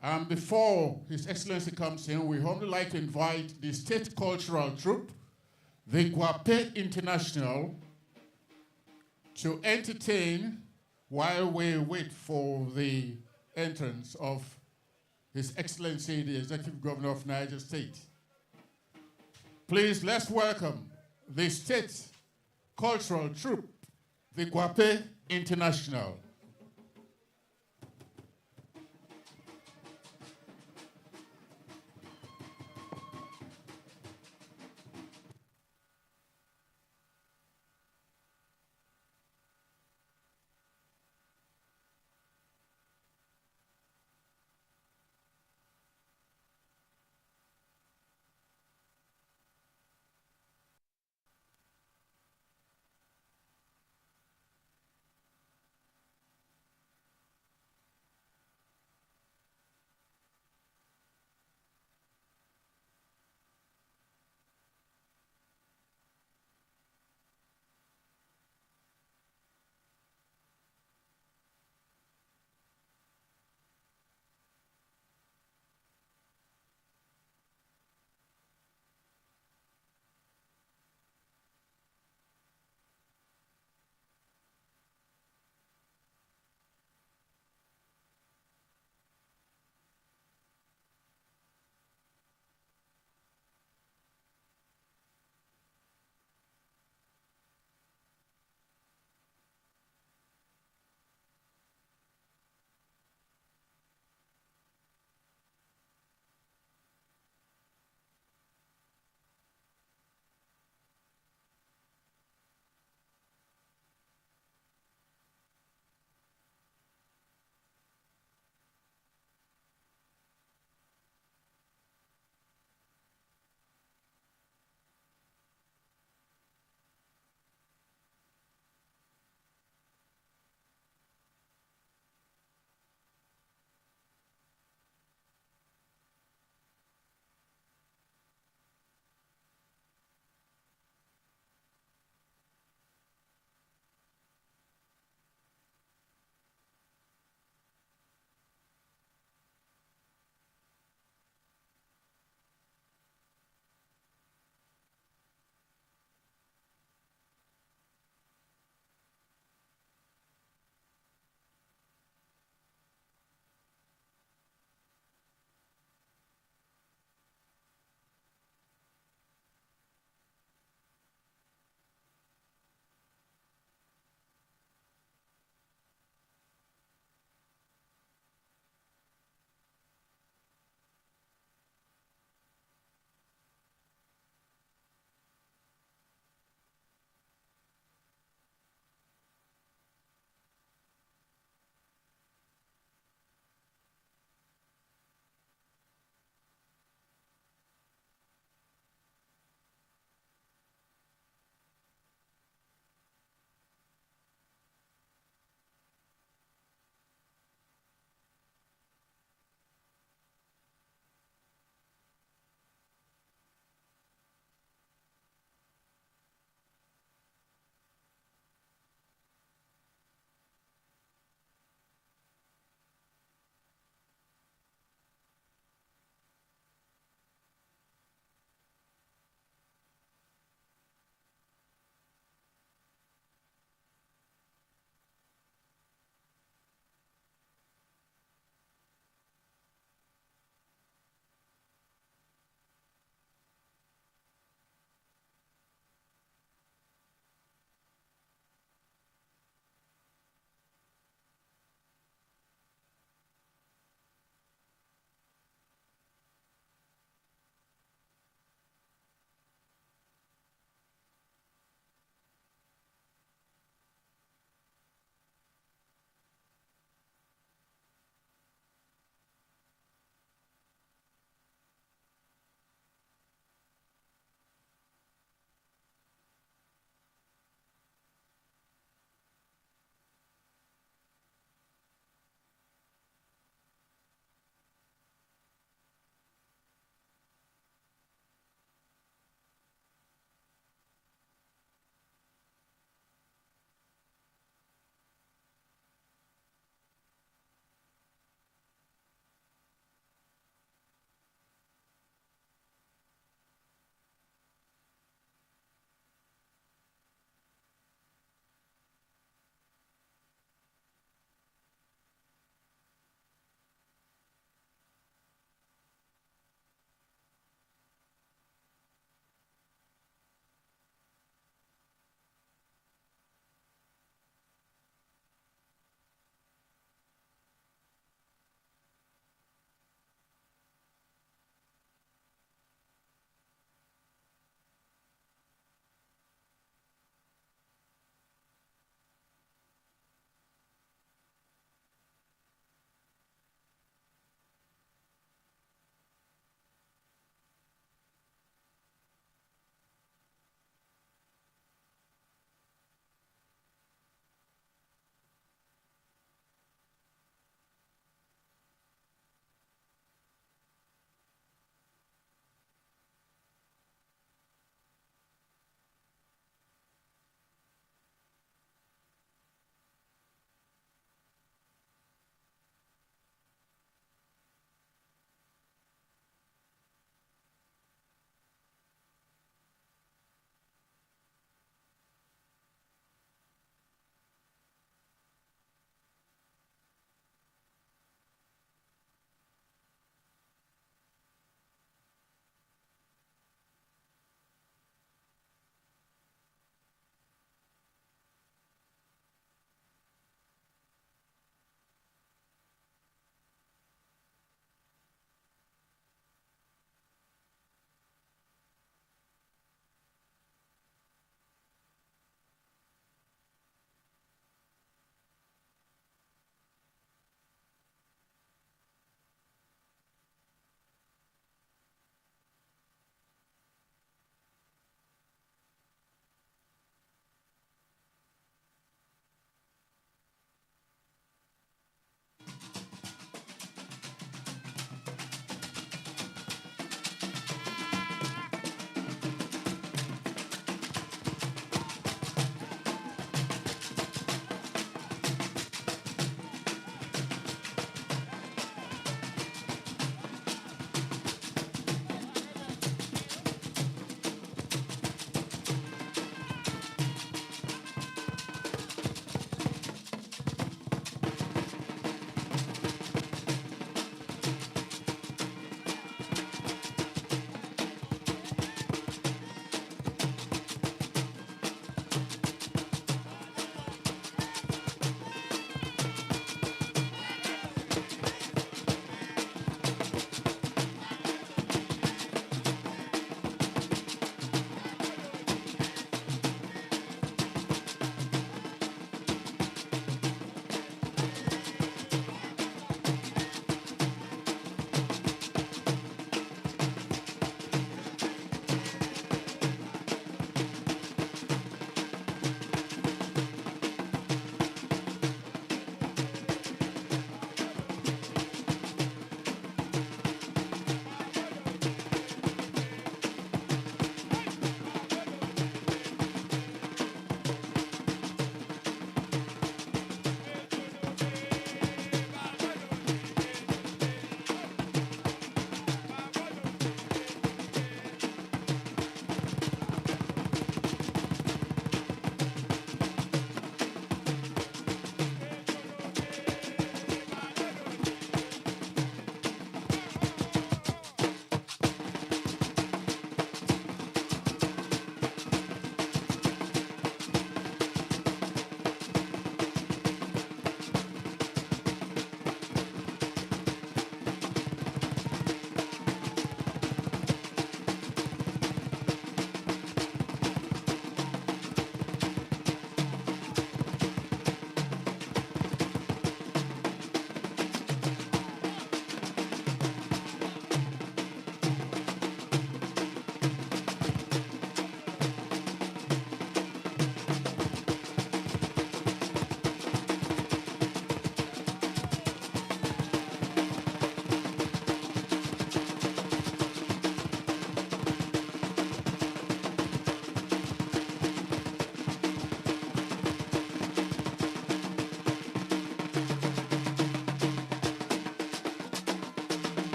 And before His Excellency comes in, we humbly like to invite the state cultural troupe, the Guape International, to entertain while we wait for the entrance of His Excellency, the Executive Governor of Niger State. Please, let's welcome the state cultural troupe, the Guape International.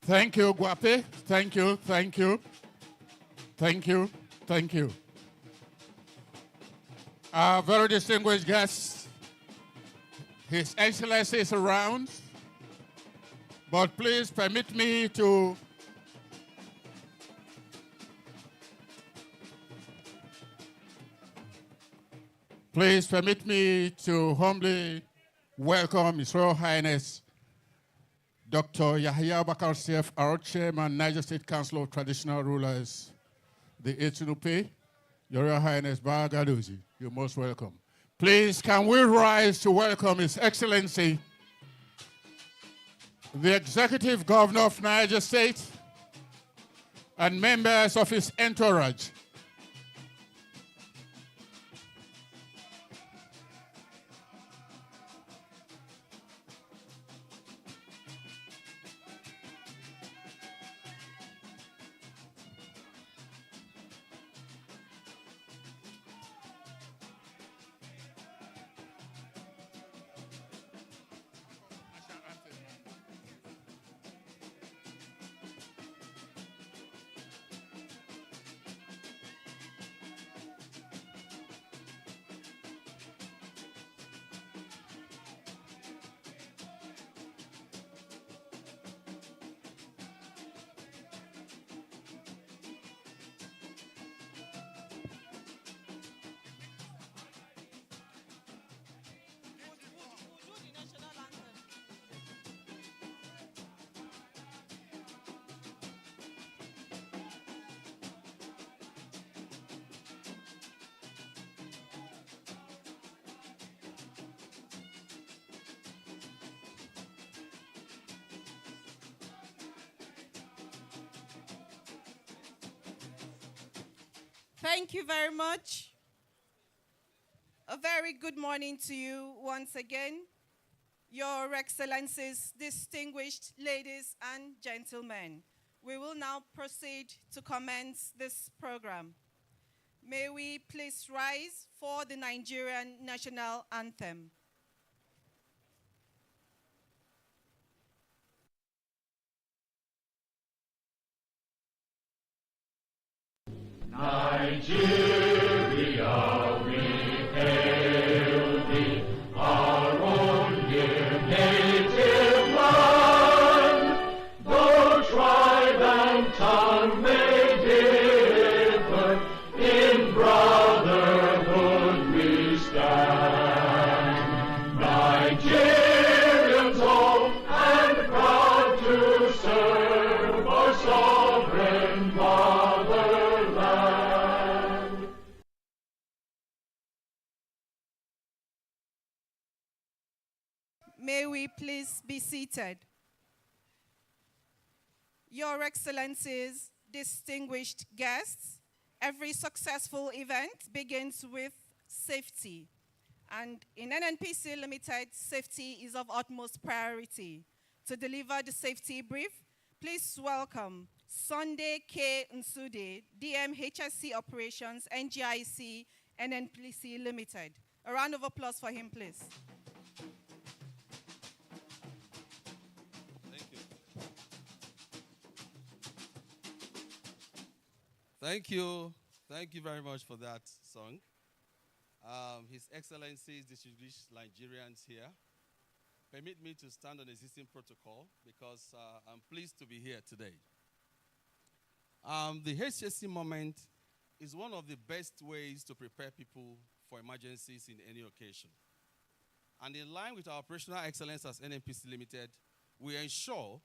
Thank you, Guape. Thank you, thank you. Thank you, thank you. Our very distinguished guest, His Excellency is around, but please permit me to humbly welcome His Royal Highness Dr. Yahya Bakar Sef, our Chairman, Niger State Council of Traditional Rulers, the Etinupe. Your Royal Highness Bagaduzi, you're most welcome. Please, can we rise to welcome His Excellency, the Executive Governor of Niger State, and members of his entourage. Thank you very much. A very good morning to you once again, Your Excellencies, distinguished ladies and gentlemen. We will now proceed to commence this program. May we please rise for the Nigerian national anthem. Nigeria, we hail thee, our own dear native land. Though tribe and tongue may differ, in brotherhood we stand. Nigerians all and proud to serve our sovereign fatherland. May we please be seated. Your Excellencies, distinguished guests, every successful event begins with safety. And in NNPC Limited, safety is of utmost priority. To deliver the safety brief, please welcome Sunday K. Nsude, DMHSC Operations, NGIC, NNPC Limited. A round of applause for him, please. Thank you. Thank you very much for that song. His Excellencies, distinguished Nigerians here, permit me to stand on existing protocol because I'm pleased to be here today. The HSC moment is one of the best ways to prepare people for emergencies in any occasion. And in line with our operational excellence as NNPC Limited, we ensure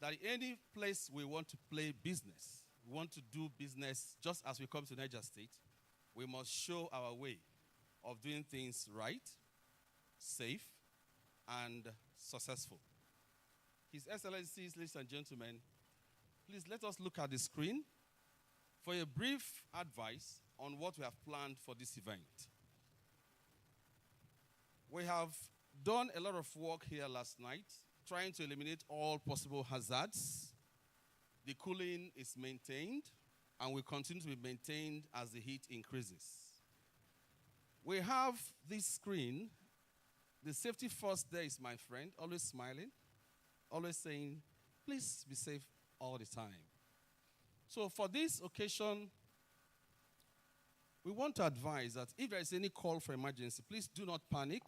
that any place we want to play business, we want to do business just as we come to Niger State, we must show our way of doing things right, safe, and successful. His Excellencies, ladies and gentlemen, please let us look at the screen for a brief advice on what we have planned for this event. We have done a lot of work here last night, trying to eliminate all possible hazards. The cooling is maintained and will continue to be maintained as the heat increases. We have this screen. The safety first there is my friend, always smiling, always saying, please be safe all the time. So for this occasion, we want to advise that if there is any call for emergency, please do not panic,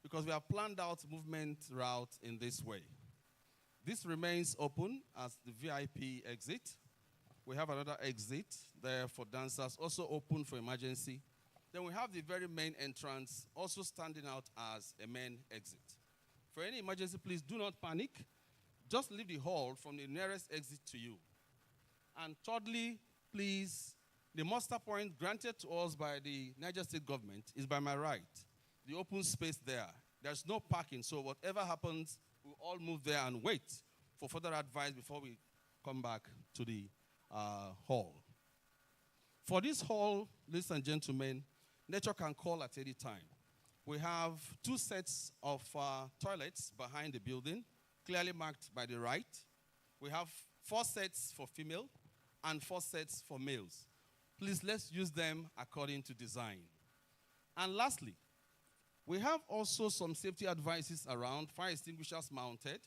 because we have planned out movement route in this way. This remains open as the VIP exit. We have another exit there for dancers, also open for emergency. Then we have the very main entrance, also standing out as a main exit. For any emergency, please do not panic. Just leave the hall from the nearest exit to you. And thirdly, please, the muster point granted to us by the Niger State government is by my right, the open space there. There's no parking, so whatever happens, we'll all move there and wait for further advice before we come back to the hall. For this hall, ladies and gentlemen, nature can call at any time. We have 2 sets of toilets behind the building, clearly marked by the right. We have 4 sets for female and 4 sets for males. Please, let's use them according to design. And lastly, we have also some safety advices around, fire extinguishers mounted,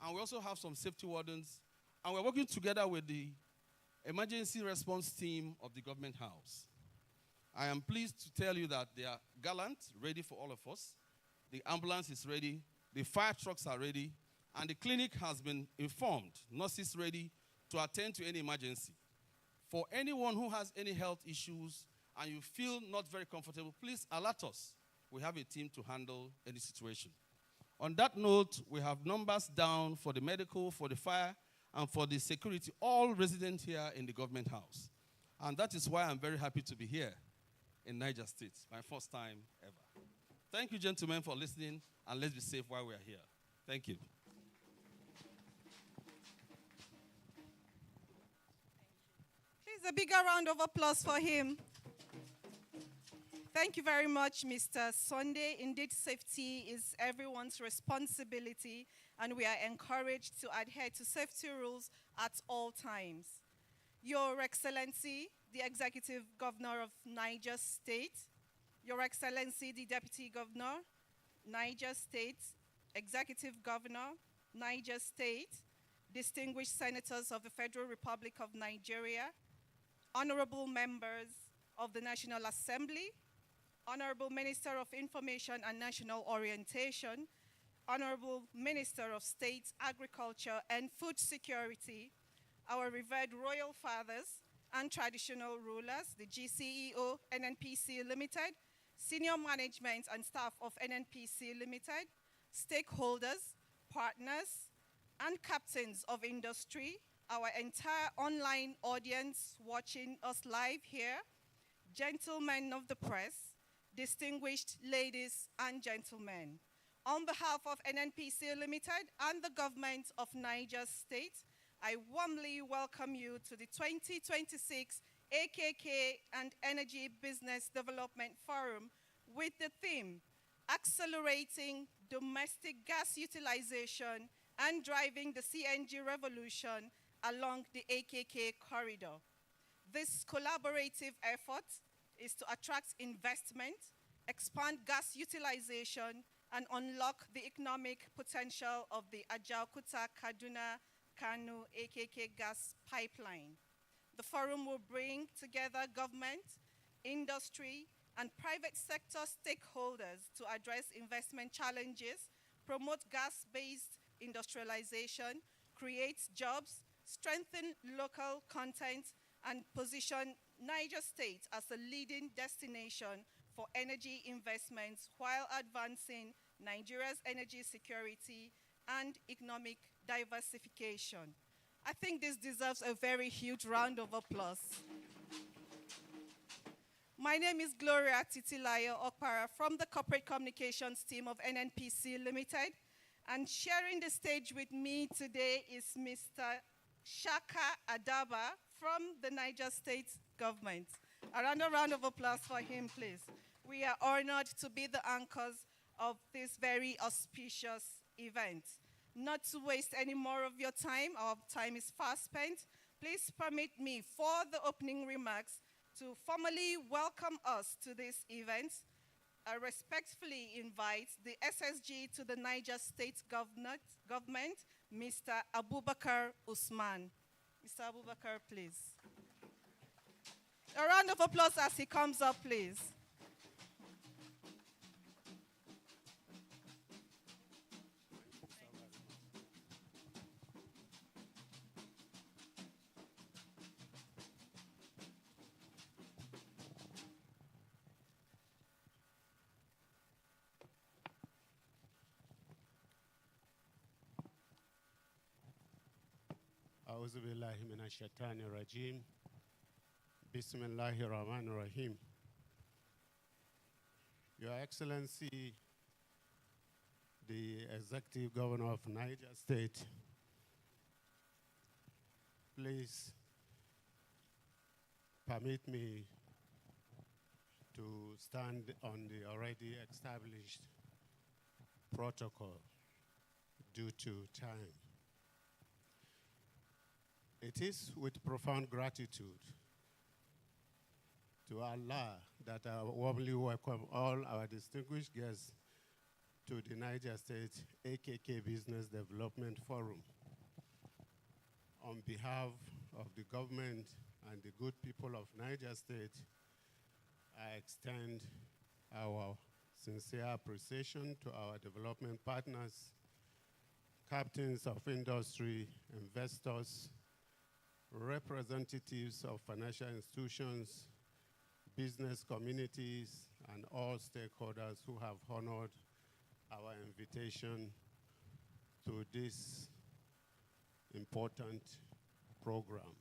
and we also have some safety wardens, and we're working together with the emergency response team of the government house. I am pleased to tell you that they are gallant, ready for all of us. The ambulance is ready, the fire trucks are ready, and the clinic has been informed, nurses ready to attend to any emergency. For anyone who has any health issues and you feel not very comfortable, please alert us. We have a team to handle any situation. On that note, we have numbers down for the medical, for the fire, and for the security, all resident here in the government house. And that is why I'm very happy to be here in Niger State, my first time ever. Thank you, gentlemen, for listening, and let's be safe while we are here. Thank you. Please, a bigger round of applause for him. Thank you very much, Mr. Sunday. Indeed, safety is everyone's responsibility, and we are encouraged to adhere to safety rules at all times. Your Excellency, the Executive Governor of Niger State, Your Excellency, the Deputy Governor, Niger State, Executive Governor, Niger State, distinguished senators of the Federal Republic of Nigeria, honorable members of the National Assembly, Honorable Minister of Information and National Orientation, Honorable Minister of State, Agriculture and Food Security, our revered royal fathers and traditional rulers, the GCEO, NNPC Limited, senior management and staff of NNPC Limited, stakeholders, partners, and captains of industry, our entire online audience watching us live here, gentlemen of the press, distinguished ladies and gentlemen. On behalf of NNPC Limited and the government of Niger State, I warmly welcome you to the 2026 AKK and Energy Business Development Forum with the theme, Accelerating Domestic Gas Utilization and Driving the CNG Revolution along the AKK Corridor. This collaborative effort is to attract investment, expand gas utilization, and unlock the economic potential of the Ajaokuta-Kaduna-Kano AKK gas pipeline. The forum will bring together government, industry, and private sector stakeholders to address investment challenges, promote gas-based industrialization, create jobs, strengthen local content, and position Niger State as a leading destination for energy investments while advancing Nigeria's energy security and economic diversification. I think this deserves a very huge round of applause. My name is Gloria Titilayo Okpara from the Corporate Communications team of NNPC Limited, and sharing the stage with me today is Mr. Shaka Adaba from the Niger State government. A round of applause for him, please. We are honored to be the anchors of this very auspicious event. Not to waste any more of your time, our time is fast spent. Please permit me for the opening remarks to formally welcome us to this event. I respectfully invite the SSG to the Niger State government, Mr. Abubakar Usman. Mr. Abubakar, please. A round of applause as he comes up, please. أعوذ بالله من الشيطان الرجيم بسم الله الرحمن الرحيم. Your Excellency, the Executive Governor of Niger State, please permit me to stand on the already established protocol due to time. It is with profound gratitude to Allah that I warmly welcome all our distinguished guests to the Niger State AKK Business Development Forum. On behalf of the government and the good people of Niger State, I extend our sincere appreciation to our development partners, captains of industry, investors, representatives of financial institutions, business communities, and all stakeholders who have honored our invitation to this important program.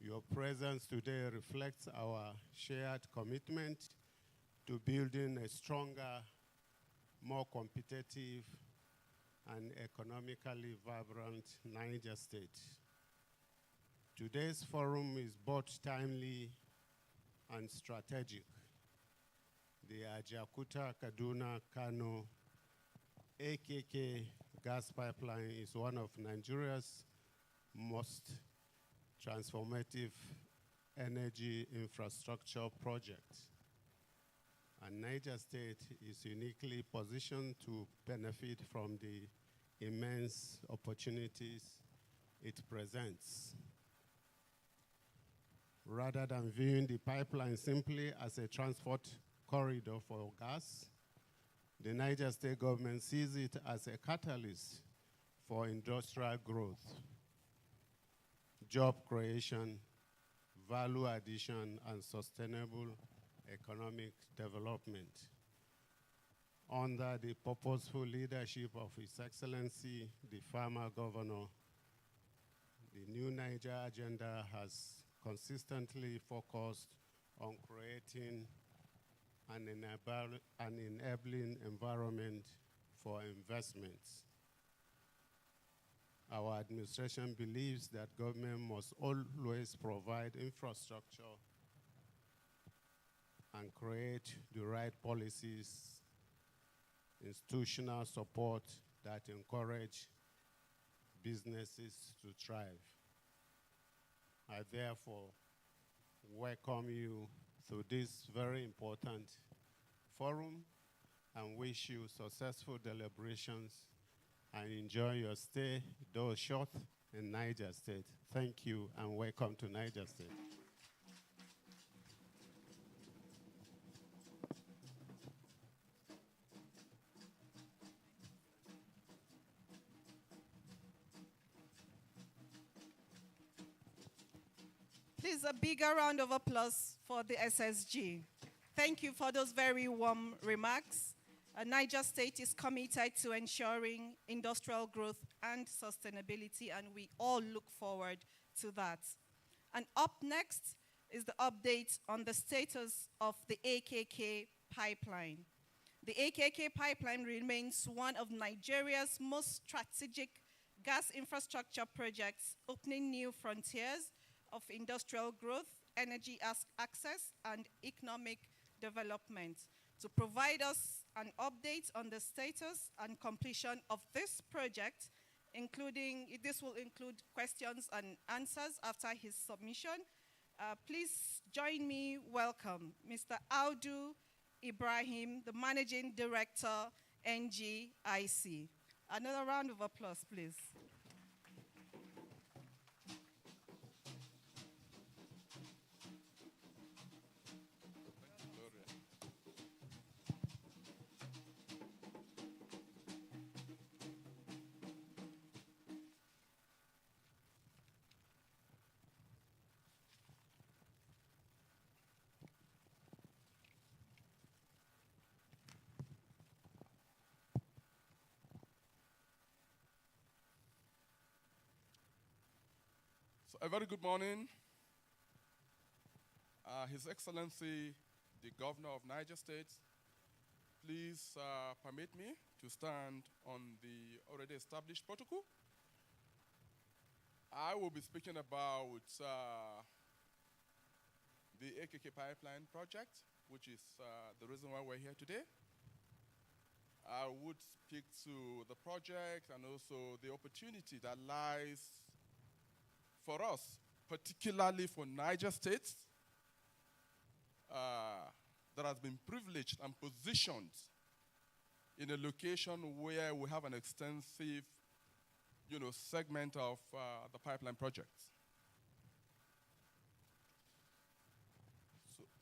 Your presence today reflects our shared commitment to building a stronger, more competitive, and economically vibrant Niger State. Today's forum is both timely and strategic. The Ajaokuta-Kaduna-Kano AKK gas pipeline is one of Nigeria's most transformative energy infrastructure projects. And Niger State is uniquely positioned to benefit from the immense opportunities it presents. Rather than viewing the pipeline simply as a transport corridor for gas, the Niger State government sees it as a catalyst for industrial growth, job creation, value addition, and sustainable economic development. Under the purposeful leadership of His Excellency, the former governor, the new Niger agenda has consistently focused on creating an enabling environment for investments. Our administration believes that government must always provide infrastructure and create the right policies, institutional support that encourage businesses to thrive. I therefore welcome you to this very important forum and wish you successful deliberations and enjoy your stay, though short, in Niger State. Thank you and welcome to Niger State. Please, a bigger round of applause for the SSG. Thank you for those very warm remarks. Niger State is committed to ensuring industrial growth and sustainability, and we all look forward to that. And up next is the update on the status of the AKK pipeline. The AKK pipeline remains one of Nigeria's most strategic gas infrastructure projects, opening new frontiers of industrial growth, energy access, and economic development. To provide us an update on the status and completion of this project, this will include questions and answers after his submission. Please join me, welcome Mr. Audu Ibrahim, the Managing Director, NGIC. Another round of applause, please. So a very good morning. His Excellency, the Governor of Niger State, please permit me to stand on the already established protocol. I will be speaking about the AKK pipeline project, which is the reason why we're here today. I would speak to the project and also the opportunity that lies for us, particularly for Niger State, that has been privileged and positioned in a location where we have an extensive, segment of the pipeline projects.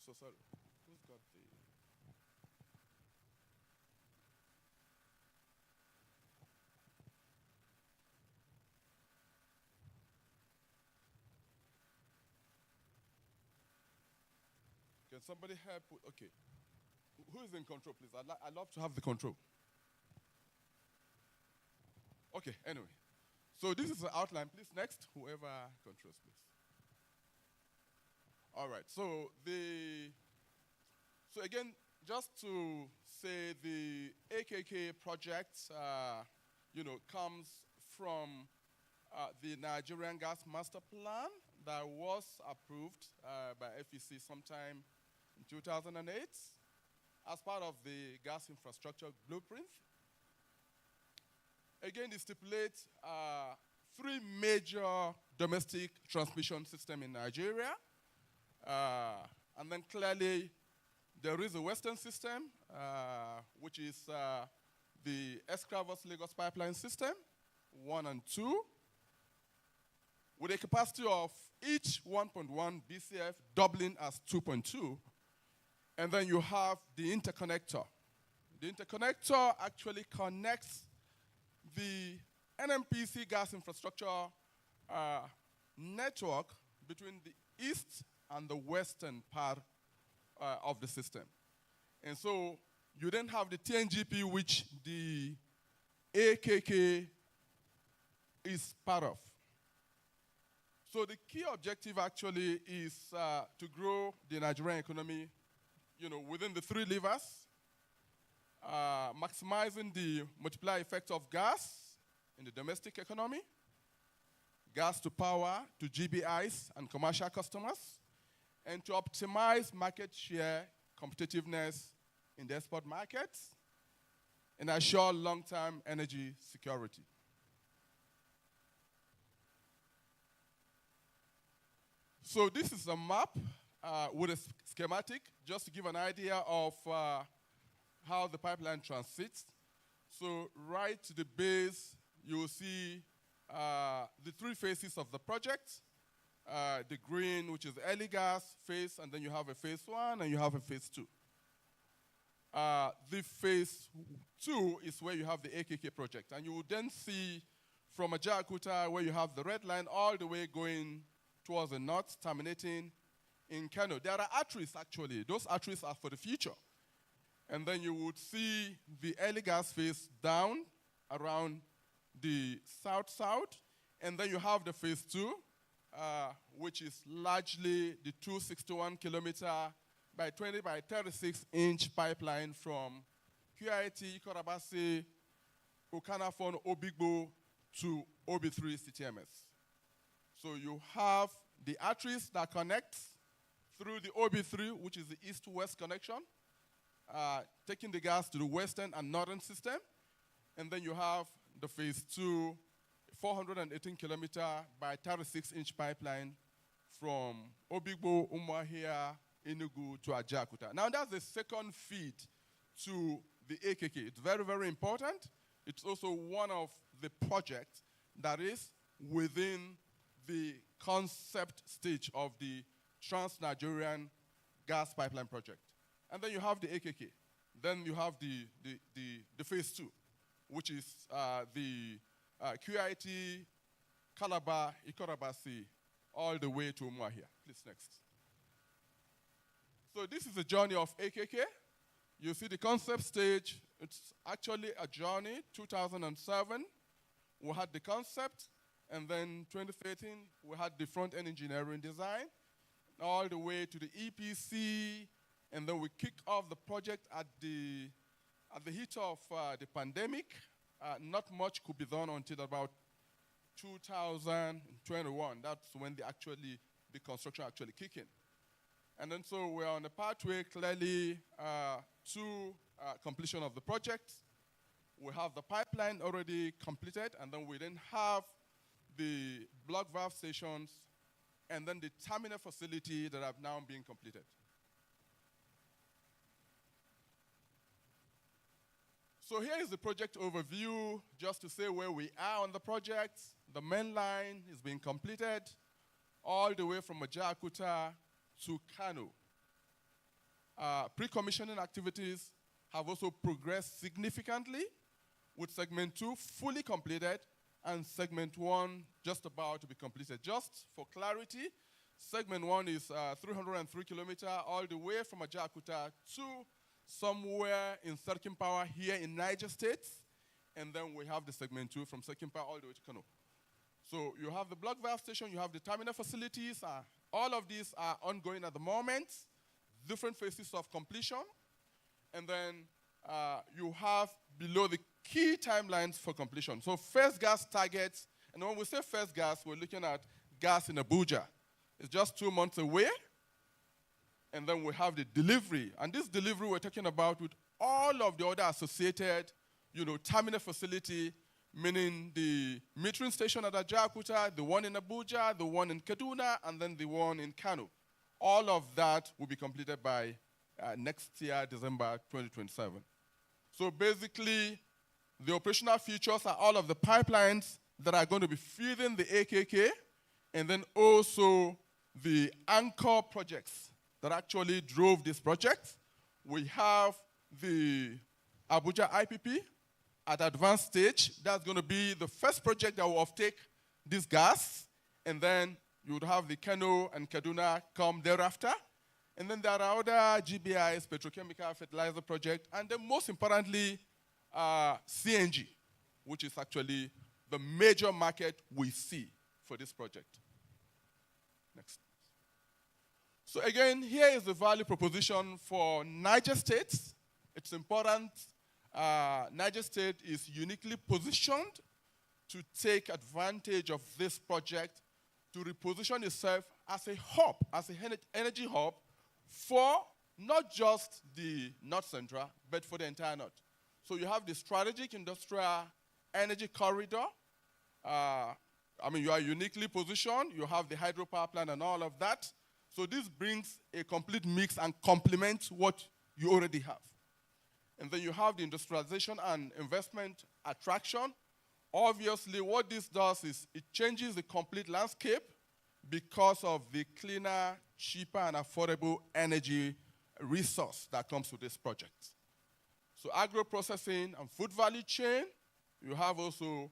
So sorry, who's got the? Can somebody help? Okay. Who is in control, please? I'd love to have the control. Okay, anyway. So this is the outline. Please, next. Whoever controls, please. All right. So again, just to say the AKK project, comes from the Nigerian Gas Master Plan that was approved by FEC sometime in 2008 as part of the gas infrastructure blueprint. Again, it stipulates 3 major domestic transmission systems in Nigeria. And then clearly, there is a western system, which is the Escravos-Lagos pipeline system, 1 and 2, with a capacity of each 1.1 BCF, doubling as 2.2. And then you have the interconnector. The interconnector actually connects the NNPC gas infrastructure network between the east and the western part of the system. And so you then have the TNGP, which the AKK is part of. So the key objective actually is to grow the Nigerian economy, within the 3 levers, maximizing the multiplier effect of gas in the domestic economy, gas to power to GBIs and commercial customers, and to optimize market share competitiveness in the export markets and assure long-term energy security. So this is a map with a schematic, just to give an idea of how the pipeline transits. So right to the base, you will see the 3 phases of the project. The green, which is the early gas phase, and then you have a phase 1, and you have a phase 2. The phase 2 is where you have the AKK project. And you will then see from Ajaokuta, where you have the red line, all the way going towards the north, terminating in Kano. There are arteries, actually. Those arteries are for the future. And then you would see the early gas phase down around the south-south. And then you have the phase 2, which is largely the 261-kilometer by 20 by 36-inch pipeline from QIT, Korabasi, Okanafon, Obigbo to OB3 CTMS. So you have the arteries that connect through the OB3, which is the east-west connection, taking the gas to the western and northern system. And then you have the phase 2, 418-kilometer by 36-inch pipeline from Obigbo, Umuahia, Enugu to Ajaokuta. Now that's the second feed to the AKK. It's very, very important. it's also one of the projects that is within the concept stage of the Trans-Nigerian Gas Pipeline Project. And then you have the AKK. Then you have the phase 2, which is the QIT, Calabar, Ikorabasi, all the way to Umuahia. Please, next. So this is the journey of AKK. You see the concept stage. It's actually a journey. 2007, we had the concept. And then 2013, we had the front-end engineering design, all the way to the EPC. And then we kicked off the project at the heat of the pandemic. Not much could be done until about 2021. That's when the construction actually kicked in. And then so we're on the pathway clearly to completion of the project. We have the pipeline already completed, and then we then have the block valve stations and then the terminal facility that have now been completed. So here is the project overview, just to say where we are on the project. The main line is being completed all the way from Ajaokuta-Kaduna-Kano. Pre-commissioning activities have also progressed significantly, with segment 2 fully completed and segment 1 just about to be completed. Just for clarity, segment 1 is 303 kilometers all the way from Ajaokuta to somewhere in Serkin Power here in Niger State, and then we have the segment 2 from Serkin Power all the way to Kano. So you have the block valve station, you have the terminal facilities. All of these are ongoing at the moment, different phases of completion. And then you have below the key timelines for completion. So first gas targets, and when we say first gas, we're looking at gas in Abuja. It's just 2 months away. And then we have the delivery. And this delivery we're talking about with all of the other associated, terminal facility, meaning the metering station at Ajaokuta, the one in Abuja, the one in Kaduna, and then the one in Kano. All of that will be completed by next year, December 2027. So basically, the operational features are all of the pipelines that are going to be feeding the AKK, and then also the anchor projects that actually drove this project. We have the Abuja IPP at advanced stage. That's going to be the first project that will uptake this gas, and then you would have the Kano and Kaduna come thereafter. And then there are other GBIs, petrochemical fertilizer project, and then most importantly, CNG, which is actually the major market we see for this project. Next. So again, here is the value proposition for Niger State. It's important. Niger State is uniquely positioned to take advantage of this project to reposition itself as a hub, as an energy hub for not just the North Central, but for the entire North. So you have the strategic industrial energy corridor. You are uniquely positioned. You have the hydropower plant and all of that. So this brings a complete mix and complements what you already have. And then you have the industrialization and investment attraction. Obviously, what this does is it changes the complete landscape because of the cleaner, cheaper, and affordable energy resource that comes with this project. So agro-processing and food value chain, you have also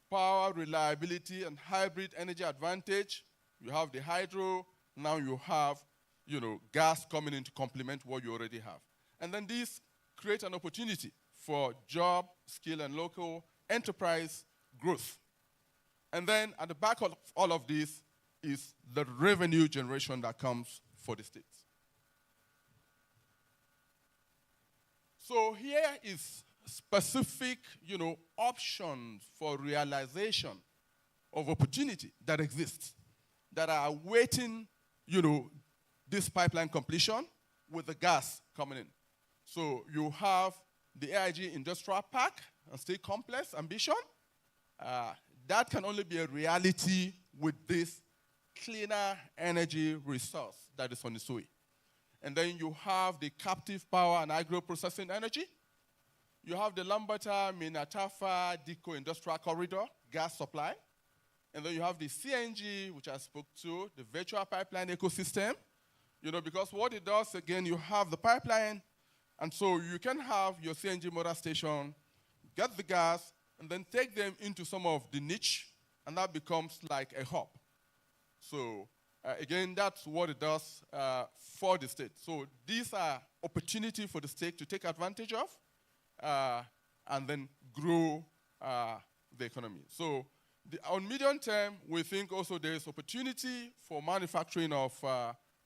power, reliability, and hybrid energy advantage. You have the hydro. Now you have, gas coming in to complement what you already have. And then these create an opportunity for job, skill, and local enterprise growth. And then at the back of all of this is the revenue generation that comes for the states. So here is specific, options for realization of opportunity that exists, that are awaiting, this pipeline completion with the gas coming in. So you have the AIG Industrial Park and State Complex ambition. That can only be a reality with this cleaner energy resource that is on its way. And then you have the captive power and agro-processing energy. you have the Lambata, Minna, Diko Industrial Corridor, gas supply. And then you have the CNG, which I spoke to, the virtual pipeline ecosystem. Because what it does, again, you have the pipeline, and so you can have your CNG motor station, get the gas, and then take them into some of the niche, and that becomes like a hub. So again, that's what it does for the state. So these are opportunities for the state to take advantage of and then grow the economy. So on medium term, we think also there is opportunity for manufacturing of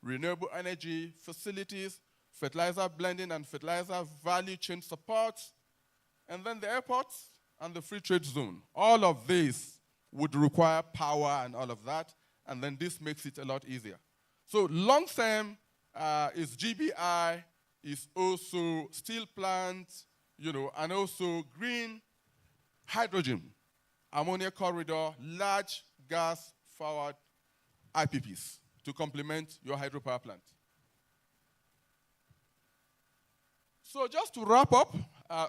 renewable energy facilities, fertilizer blending and fertilizer value chain support, and then the airports and the free trade zone. All of this would require power and all of that, and then this makes it a lot easier. So long term is GBI, is also steel plants, and also green hydrogen, ammonia corridor, large gas-powered IPPs to complement your hydropower plant. So just to wrap up,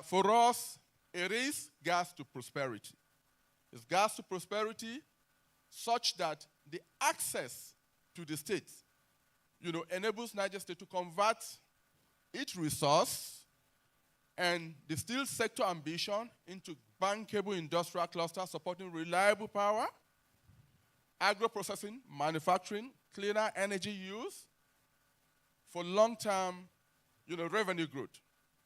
for us, it is gas to prosperity. It's gas to prosperity such that the access to the state, enables Niger State to convert its resource and the steel sector ambition into bankable industrial cluster supporting reliable power, agro-processing, manufacturing, cleaner energy use for long-term, revenue growth.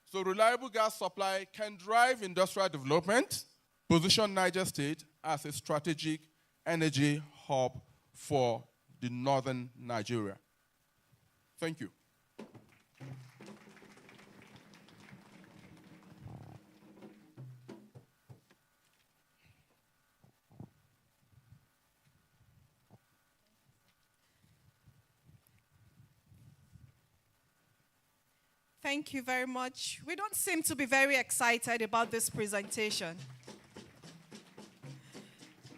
So reliable gas supply can drive industrial development, position Niger State as a strategic energy hub for the northern Nigeria. Thank you. Thank you very much. We don't seem to be very excited about this presentation.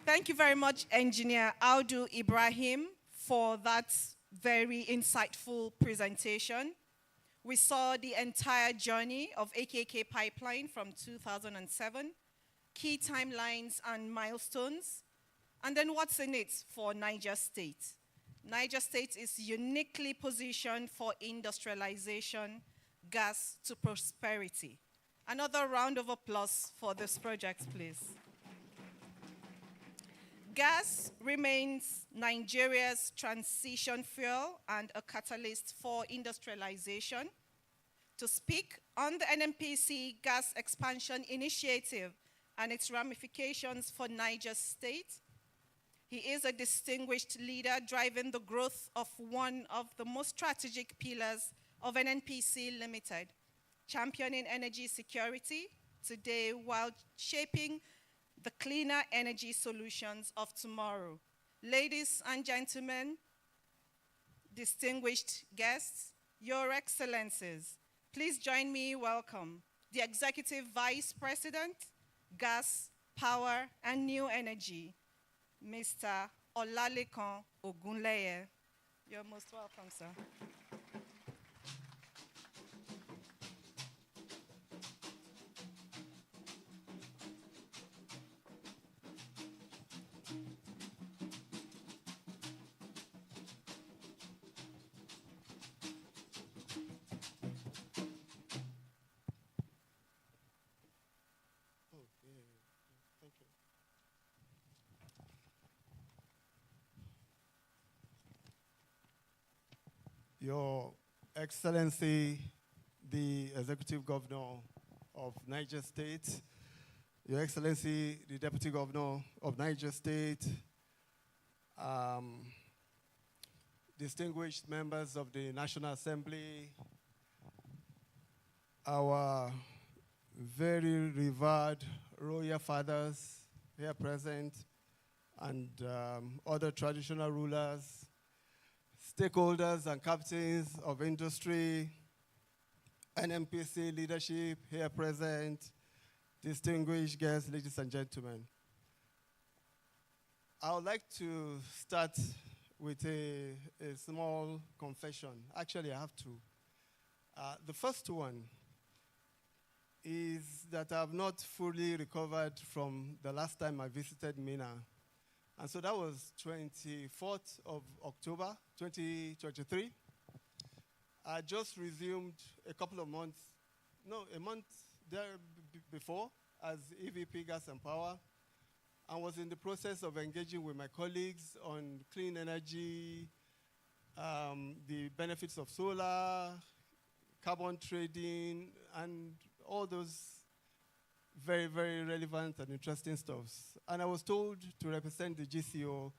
Thank you very much, Engineer Audu Ibrahim, for that very insightful presentation. We saw the entire journey of AKK pipeline from 2007, key timelines and milestones, and then what's in it for Niger State. Niger State is uniquely positioned for industrialization, gas to prosperity. Another round of applause for this project, please. Gas remains Nigeria's transition fuel and a catalyst for industrialization. To speak on the NNPC Gas Expansion Initiative and its ramifications for Niger State, he is a distinguished leader driving the growth of one of the most strategic pillars of NNPC Limited, championing energy security today while shaping the cleaner energy solutions of tomorrow. Ladies and gentlemen, distinguished guests, Your Excellencies, please join me welcome the Executive Vice President, Gas, Power, and New Energy, Mr. Olalekan Ogunleye. You're most welcome, sir. Your Excellency, the Executive Governor of Niger State, Your Excellency, the Deputy Governor of Niger State, distinguished members of the National Assembly, our very revered royal fathers here present, and other traditional rulers, stakeholders and captains of industry, NNPC leadership here present, distinguished guests, ladies and gentlemen. I would like to start with a small confession. Actually, I have two. The first one is that I have not fully recovered from the last time I visited Minna. And so that was 24th of October, 2023. I just resumed a couple of months, no, a month there before as EVP Gas and Power, and was in the process of engaging with my colleagues on clean energy, the benefits of solar, carbon trading, and all those very, very relevant and interesting stuffs. And I was told to represent the GCO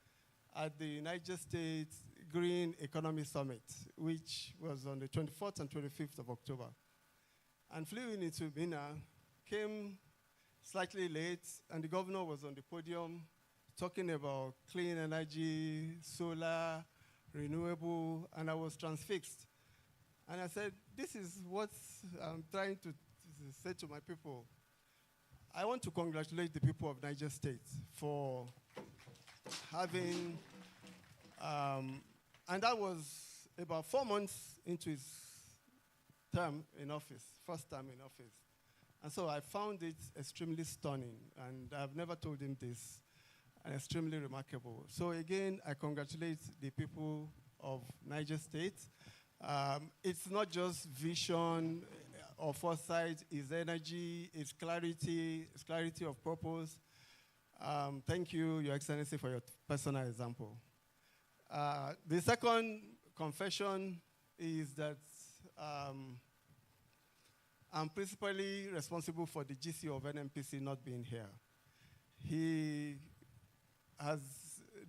at the Niger State Green Economy Summit, which was on the 24th and 25th of October. And flew into Minna, came slightly late, and the governor was on the podium talking about clean energy, solar, renewable, and I was transfixed. And I said, this is what I'm trying to say to my people. I want to congratulate the people of Niger State for having, and that was about 4 months into his term in office, first term in office. And so I found it extremely stunning, and I've never told him this, and extremely remarkable. So again, I congratulate the people of Niger State. It's not just vision or foresight, it's energy, it's clarity of purpose. Thank you, Your Excellency, for your personal example. The second confession is that I'm principally responsible for the GC of NNPC not being here. He has,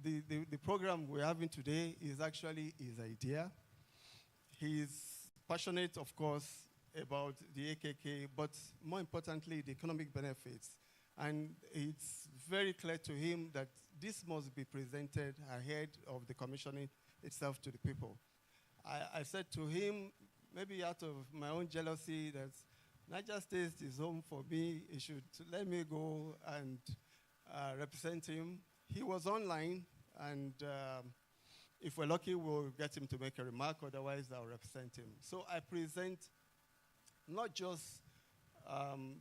the program we're having today is actually his idea. He's passionate, of course, about the AKK, but more importantly, the economic benefits. And it's very clear to him that this must be presented ahead of the commissioning itself to the people. I said to him, maybe out of my own jealousy, that Niger State is home for me. He should let me go and represent him. He was online, and if we're lucky, we'll get him to make a remark. Otherwise, I'll represent him. So I present not just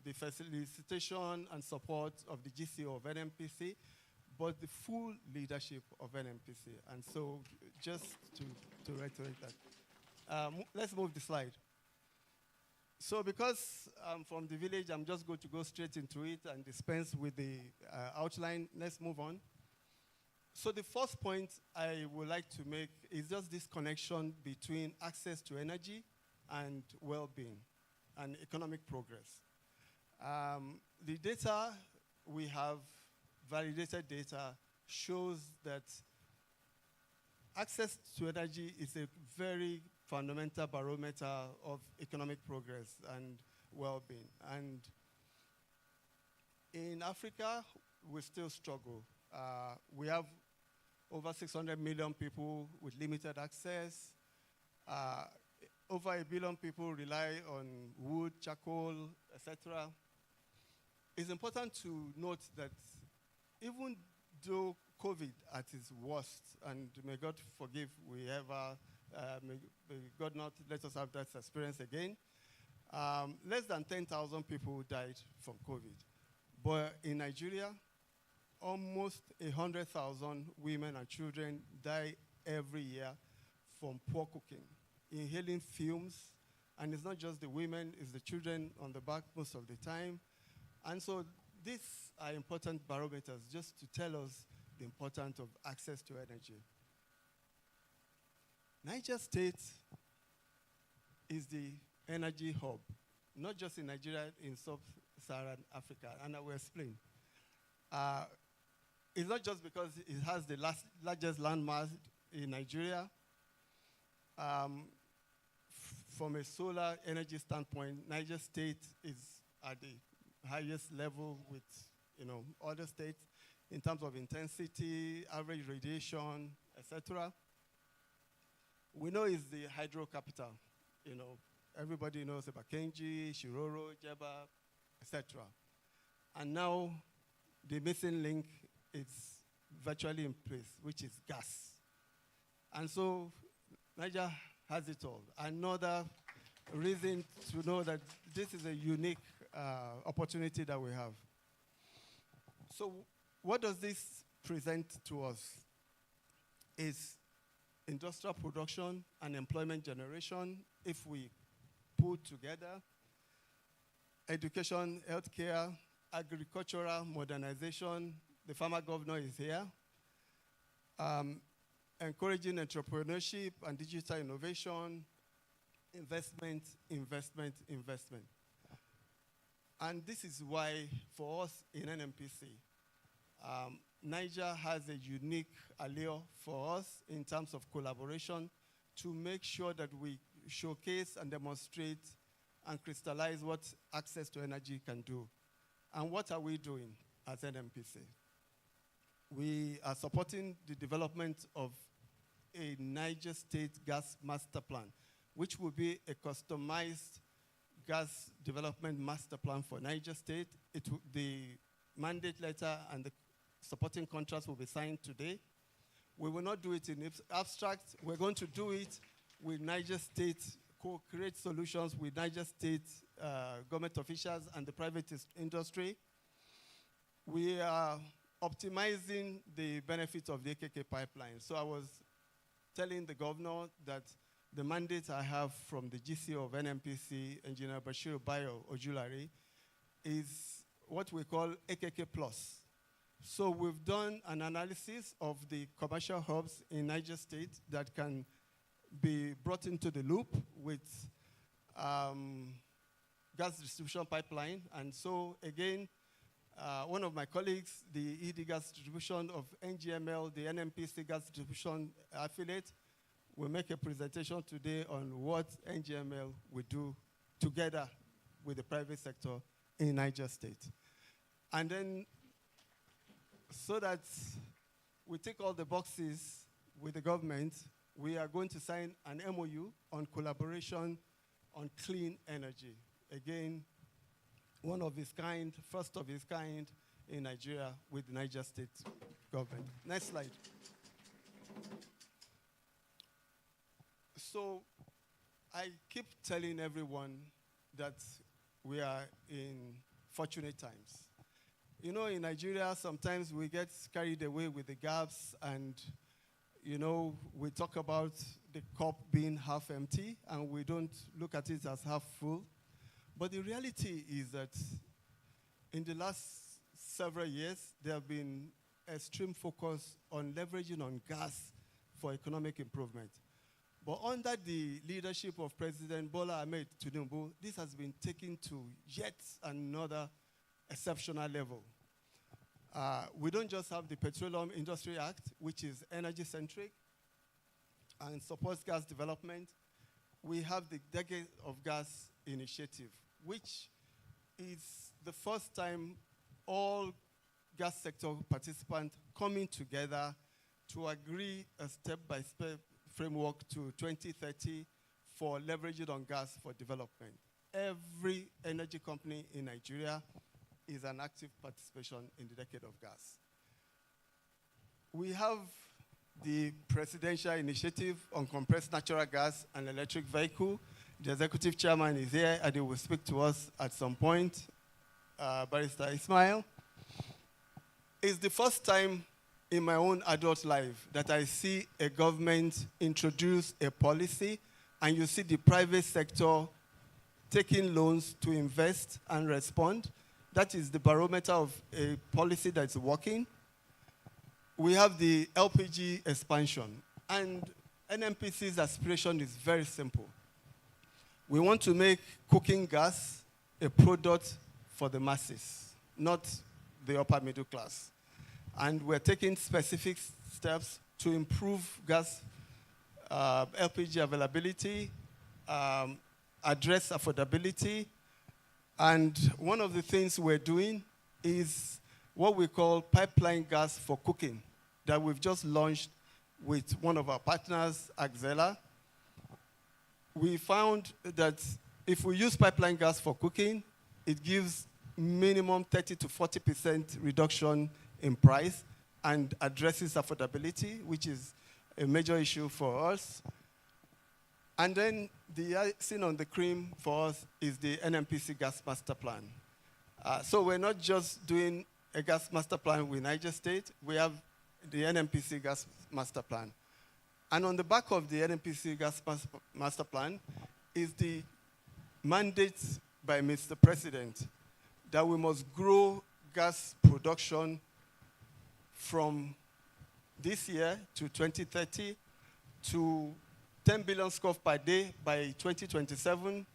the facilitation and support of the GCO of NNPC, but the full leadership of NNPC. And so just to reiterate that. Let's move the slide. So because I'm from the village, I'm just going to go straight into it and dispense with the outline. Let's move on. So the first point I would like to make is just this connection between access to energy and well-being and economic progress. The data we have, validated data, shows that access to energy is a very fundamental barometer of economic progress and well-being. And in Africa, we still struggle. We have over 600 million people with limited access. Over 1 billion people rely on wood, charcoal, etc. It's important to note that even though COVID at its worst, and may God forgive we ever, may God not let us have that experience again, less than 10,000 people died from COVID. But in Nigeria, almost 100,000 women and children die every year from poor cooking, inhaling fumes, and it's not just the women, it's the children on the back most of the time. And so these are important barometers just to tell us the importance of access to energy. Niger State is the energy hub, not just in Nigeria, in sub-Saharan Africa, and I will explain. It's not just because it has the largest landmass in Nigeria. From a solar energy standpoint, Niger State is at the highest level with other states in terms of intensity, average radiation, etc. We know it's the hydro capital. Everybody knows about Kenji, Shiroro, Jeba, etc. And now the missing link is virtually in place, which is gas. And so Niger has it all. Another reason to know that this is a unique opportunity that we have. So what does this present to us? Is industrial production and employment generation if we put together education, healthcare, agricultural modernization. The farmer governor is here. Encouraging entrepreneurship and digital innovation, investment, investment, investment. And this is why, for us in NNPC, Niger has a unique allure for us in terms of collaboration to make sure that we showcase and demonstrate and crystallize what access to energy can do. And what are we doing as NNPC? We are supporting the development of a Niger State gas master plan, which will be a customized gas development master plan for Niger State. The mandate letter and the supporting contracts will be signed today. We will not do it in abstract. We're going to do it with Niger State, co-create solutions with Niger State government officials and the private industry. We are optimizing the benefits of the AKK pipeline. So I was telling the governor that the mandate I have from the GC of NNPC, Engineer Bashir Bayo Ojulari, is what we call AKK Plus. So we've done an analysis of the commercial hubs in Niger State that can be brought into the loop with gas distribution pipeline. And so again, one of my colleagues, the ED Gas Distribution of NGML, the NNPC Gas Distribution affiliate, will make a presentation today on what NGML will do together with the private sector in Niger State. And then, so that we tick all the boxes with the government, we are going to sign an MOU on collaboration on clean energy. Again, one of its kind, first of its kind in Nigeria with the Niger State government. Next slide. So I keep telling everyone that we are in fortunate times. You know, in Nigeria, sometimes we get carried away with the gaps and, you know, we talk about the cup being half empty and we don't look at it as half full. But the reality is that in the last several years, there have been extreme focus on leveraging on gas for economic improvement. But under the leadership of President Bola Ahmed Tinubu, this has been taken to yet another exceptional level. We don't just have the Petroleum Industry Act, which is energy-centric and supports gas development. We have the Decade of Gas initiative, which is the first time all gas sector participants coming together to agree a step-by-step framework to 2030 for leveraging on gas for development. Every energy company in Nigeria is an active participation in the Decade of Gas. We have the Presidential Initiative on Compressed Natural Gas and Electric Vehicle. The Executive Chairman is here and he will speak to us at some point, Barrister Ismail. It's the first time in my own adult life that I see a government introduce a policy and you see the private sector taking loans to invest and respond. That is the barometer of a policy that's working. We have the LPG expansion, and NNPC's aspiration is very simple. We want to make cooking gas a product for the masses, not the upper middle class. And we're taking specific steps to improve gas LPG availability, address affordability. And one of the things we're doing is what we call pipeline gas for cooking that we've just launched with one of our partners, Axela. We found that if we use pipeline gas for cooking, it gives minimum 30 to 40% reduction in price and addresses affordability, which is a major issue for us. And then the icing on the cream for us is the NNPC Gas Master Plan. So we're not just doing a gas master plan with Niger State, we have the NNPC gas master plan. And on the back of the NNPC gas master plan is the mandate by Mr. President that we must grow gas production from this year to 2030 to 10 billion scf per day by 2027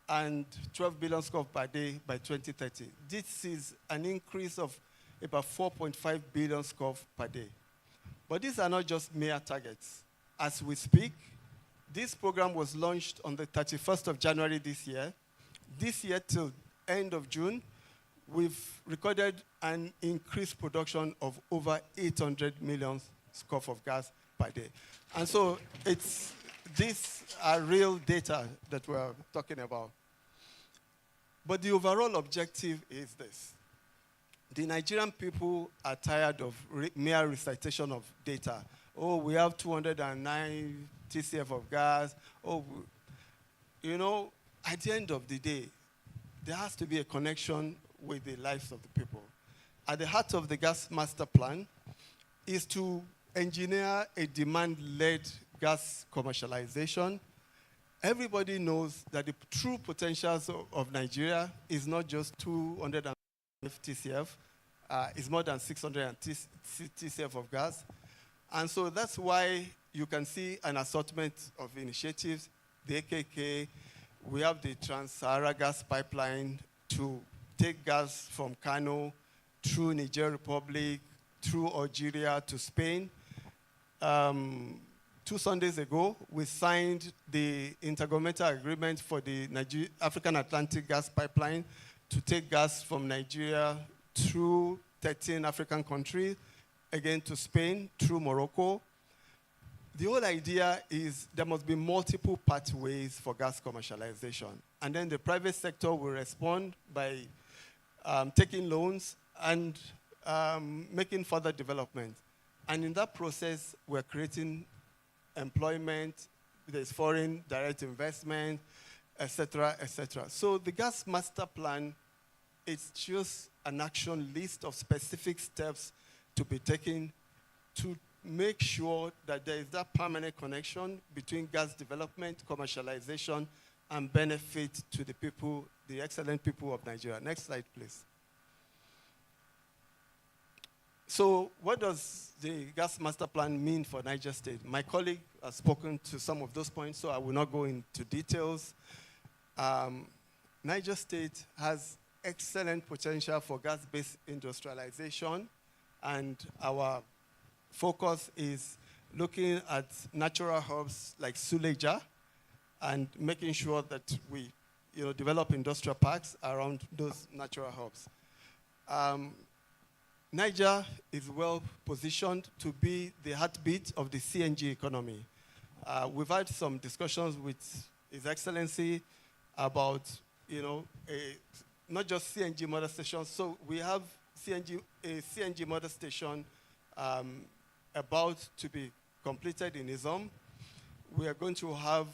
and 12 billion scf per day by 2030. This is an increase of about 4.5 billion scf per day. But these are not just mere targets. As we speak, this program was launched on the 31st of January this year. This year till end of June, we've recorded an increased production of over 800 million scf of gas per day. And so these are real data that we're talking about. But the overall objective is this. The Nigerian people are tired of mere recitation of data. Oh, we have 209 TCF of gas. Oh, you know, at the end of the day, there has to be a connection with the lives of the people. At the heart of the gas master plan is to engineer a demand-led gas commercialization. Everybody knows that the true potentials of Nigeria is not just 250 TCF, it's more than 600 TCF of gas. And so that's why you can see an assortment of initiatives. The AKK, we have the Trans-Sahara gas pipeline to take gas from Kano through Niger Republic, through Algeria to Spain. 2 Sundays ago, we signed the intergovernmental agreement for the African Atlantic gas pipeline to take gas from Nigeria through 13 African countries, again to Spain, through Morocco. The whole idea is there must be multiple pathways for gas commercialization. And then the private sector will respond by taking loans and making further development. And in that process, we're creating employment, there's foreign direct investment, et cetera, et cetera. So the gas master plan is just an action list of specific steps to be taken to make sure that there is that permanent connection between gas development, commercialization, and benefit to the people, the excellent people of Nigeria. Next slide, please. So what does the gas master plan mean for Niger State? My colleague has spoken to some of those points, so I will not go into details. Niger State has excellent potential for gas-based industrialization, and our focus is looking at natural hubs like Suleja and making sure that we develop industrial parks around those natural hubs. Niger is well positioned to be the heartbeat of the CNG economy. We've had some discussions with His Excellency about, not just CNG motor stations. So we have a CNG motor station about to be completed in Izom. We are going to have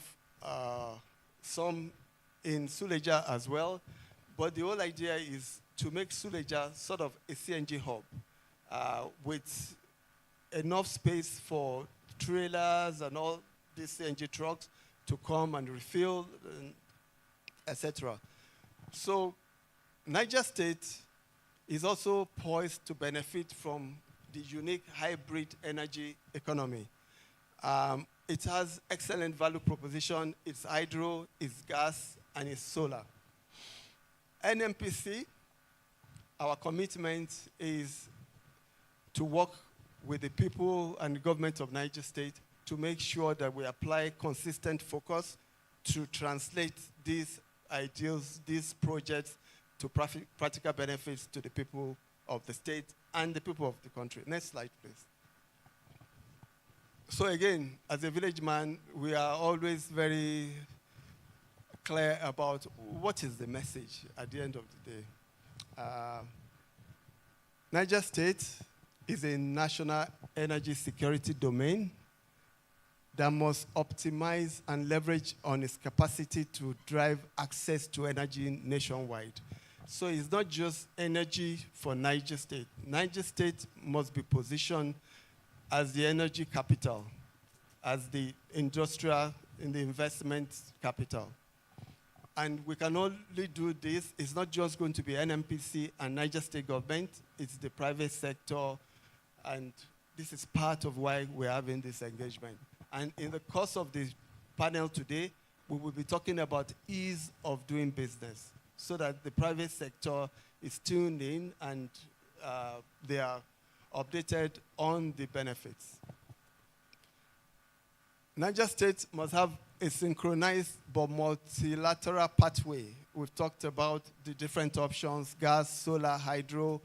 some in Suleja as well. But the whole idea is to make Suleja sort of a CNG hub with enough space for trailers and all these CNG trucks to come and refill, etc. So Niger State is also poised to benefit from the unique hybrid energy economy. It has excellent value proposition. It's hydro, it's gas, and it's solar. NNPC, our commitment is to work with the people and the government of Niger State to make sure that we apply consistent focus to translate these ideals, these projects, to practical benefits to the people of the state and the people of the country. Next slide, please. So again, as a village man, we are always very clear about what is the message at the end of the day. Niger State is a national energy security domain that must optimize and leverage on its capacity to drive access to energy nationwide. So it's not just energy for Niger State. Niger State must be positioned as the energy capital, as the industrial and the investment capital. And we can only do this. It's not just going to be NNPC and Niger State government. It's the private sector. And this is part of why we're having this engagement. And in the course of this panel today, we will be talking about ease of doing business so that the private sector is tuned in and they are updated on the benefits. Niger State must have a synchronized but multilateral pathway. We've talked about the different options, gas, solar, hydro,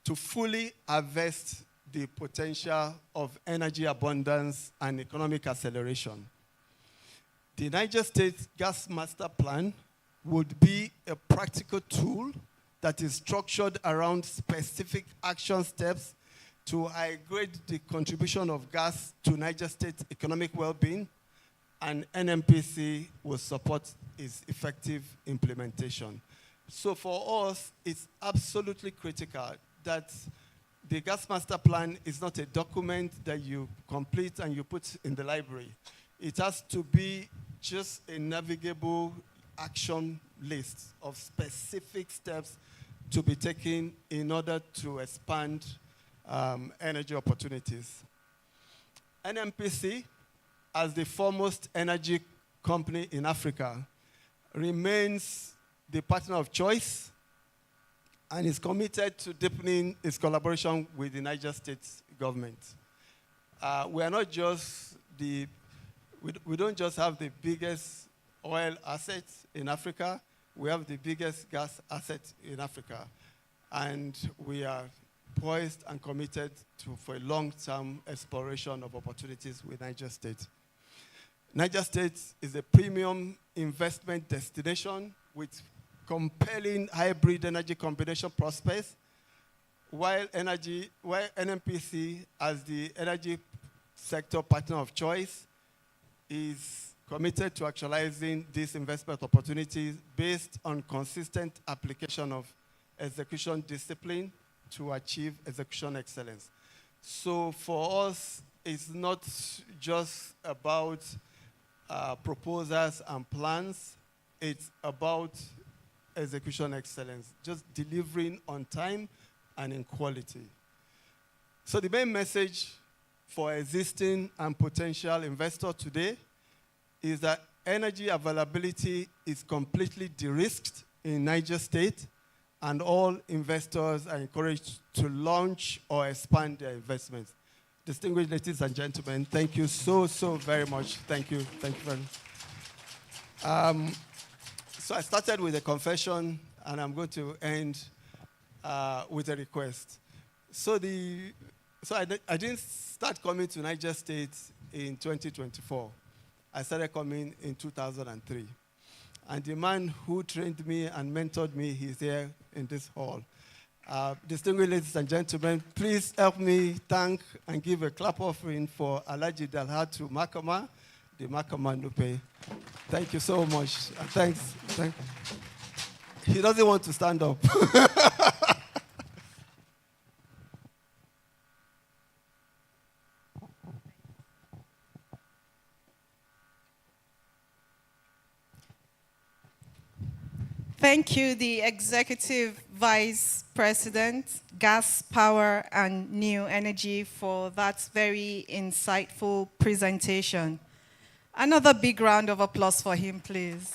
to fully harvest the potential of energy abundance and economic acceleration. The Niger State Gas Master Plan would be a practical tool that is structured around specific action steps to upgrade the contribution of gas to Niger State economic well-being, and NNPC will support its effective implementation. So for us, it's absolutely critical that the Gas Master Plan is not a document that you complete and you put in the library. It has to be just a navigable action list of specific steps to be taken in order to expand energy opportunities. NNPC, as the foremost energy company in Africa, remains the partner of choice and is committed to deepening its collaboration with the Niger State government. We are not just we don't just have the biggest oil assets in Africa, we have the biggest gas assets in Africa. And we are poised and committed for a long-term exploration of opportunities with Niger State. Niger State is a premium investment destination with compelling hybrid energy combination prospects, while NNPC, as the energy sector partner of choice, is committed to actualizing these investment opportunities based on consistent application of execution discipline to achieve execution excellence. So for us, it's not just about proposals and plans, it's about execution excellence, just delivering on time and in quality. So the main message for existing and potential investors today is that energy availability is completely de-risked in Niger State, and all investors are encouraged to launch or expand their investments. Distinguished ladies and gentlemen, thank you so very much. Thank you very much. So I started with a confession, and I'm going to end with a request. So I didn't start coming to Niger State in 2024. I started coming in 2003. And the man who trained me and mentored me, he's here in this hall. Distinguished ladies and gentlemen, please help me thank and give a clap offering for Alhaji Dalhatu Makama, the Makama Nupe. Thank you so much. Thanks. He doesn't want to stand up. Thank you, the Executive Vice President, Gas, Power, and New Energy, for that very insightful presentation. Another big round of applause for him, please.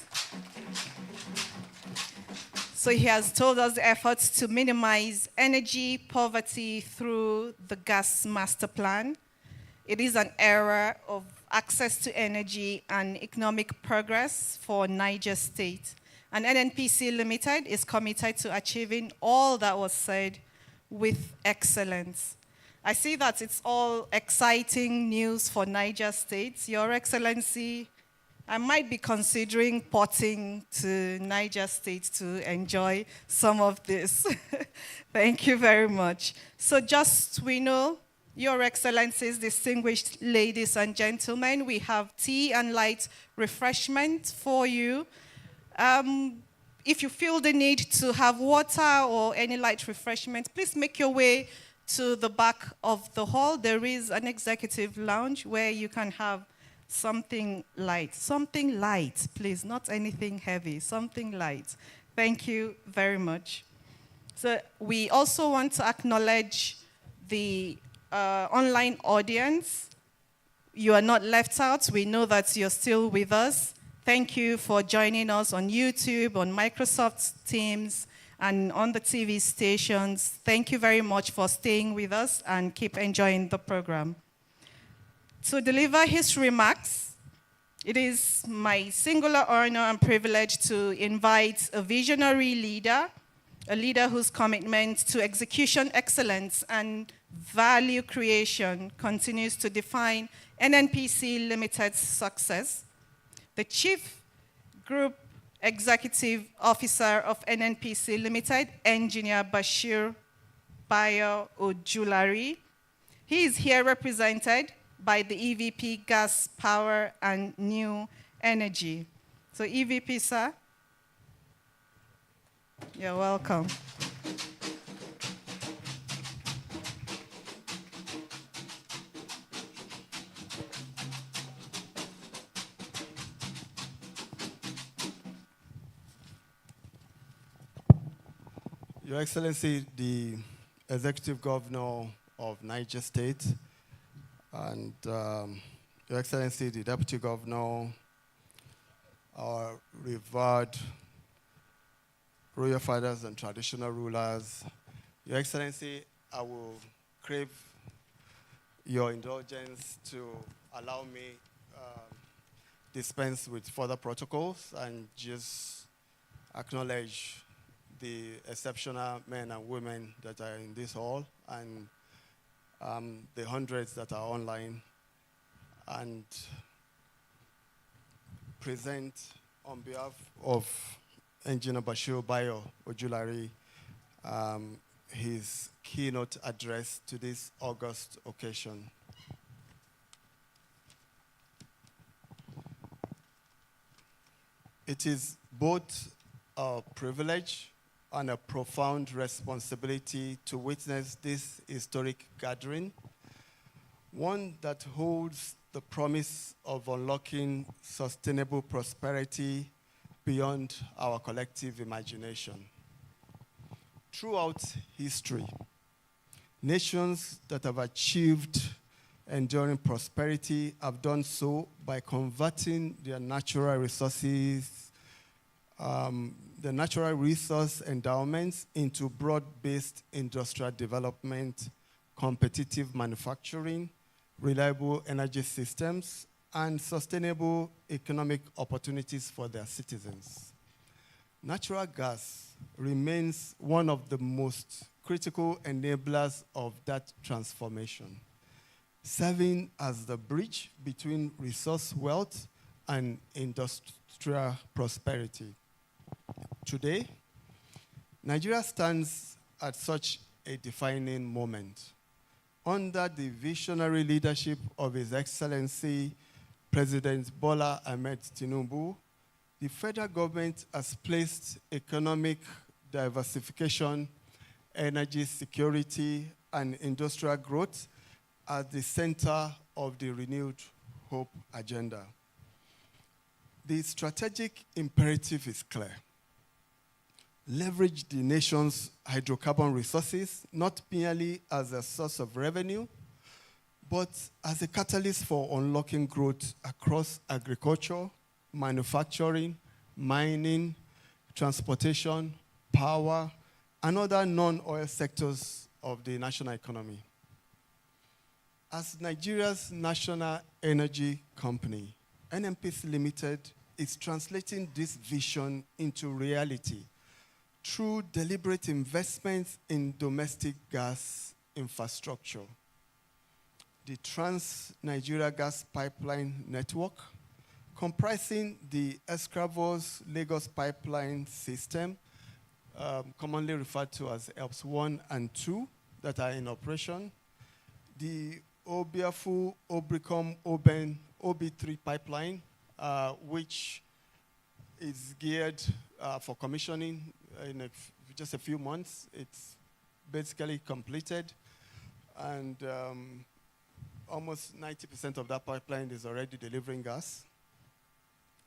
So he has told us the efforts to minimize energy poverty through the Gas Master Plan. It is an era of access to energy and economic progress for Niger State. And NNPC Limited is committed to achieving all that was said with excellence. I see that it's all exciting news for Niger State. Your Excellency, I might be considering porting to Niger State to enjoy some of this. Thank you very much. So just we know, Your Excellencies, distinguished ladies and gentlemen, we have tea and light refreshment for you. if you feel the need to have water or any light refreshment, please make your way to the back of the hall. There is an executive lounge where you can have something light. Something light, please, not anything heavy, something light. Thank you very much. So we also want to acknowledge the online audience. You are not left out. We know that you're still with us. Thank you for joining us on YouTube, on Microsoft Teams, and on the TV stations. Thank you very much for staying with us and keep enjoying the program. To deliver his remarks, it is my singular honor and privilege to invite a visionary leader, a leader whose commitment to execution excellence and value creation continues to define NNPC Limited's success. The Chief Group Executive Officer of NNPC Limited, Engineer Bashir Bayo Ojulari. He is here represented by the EVP Gas, Power, and New Energy. So EVP, sir, you're welcome. Your Excellency, the Executive Governor of Niger State, and Your Excellency, the Deputy Governor, our revered royal fathers and traditional rulers, Your Excellency, I will crave your indulgence to allow me dispense with further protocols and just acknowledge the exceptional men and women that are in this hall and the hundreds that are online, and present on behalf of Engineer Bashir Bayo Ojulari his keynote address to this August occasion. It is both a privilege and a profound responsibility to witness this historic gathering, one that holds the promise of unlocking sustainable prosperity beyond our collective imagination. Throughout history, nations that have achieved enduring prosperity have done so by converting their natural resources, the natural resource endowments into broad-based industrial development, competitive manufacturing, reliable energy systems, and sustainable economic opportunities for their citizens. Natural gas remains one of the most critical enablers of that transformation, serving as the bridge between resource wealth and industrial prosperity. Today, Nigeria stands at such a defining moment. Under the visionary leadership of His Excellency President Bola Ahmed Tinubu, the federal government has placed economic diversification, energy security, and industrial growth at the center of the renewed hope agenda. The strategic imperative is clear. Leverage the nation's hydrocarbon resources, not merely as a source of revenue, but as a catalyst for unlocking growth across agriculture, manufacturing, mining, transportation, power, and other non-oil sectors of the national economy. As Nigeria's national energy company, NNPC Limited is translating this vision into reality through deliberate investments in domestic gas infrastructure. The Trans-Nigeria Gas Pipeline Network, comprising the Escravos Lagos Pipeline System, commonly referred to as ELPS 1 and 2, that are in operation, the Obiafu Obricom Oben OB3 pipeline, which is geared for commissioning in just a few months. It's basically completed, and almost 90% of that pipeline is already delivering gas.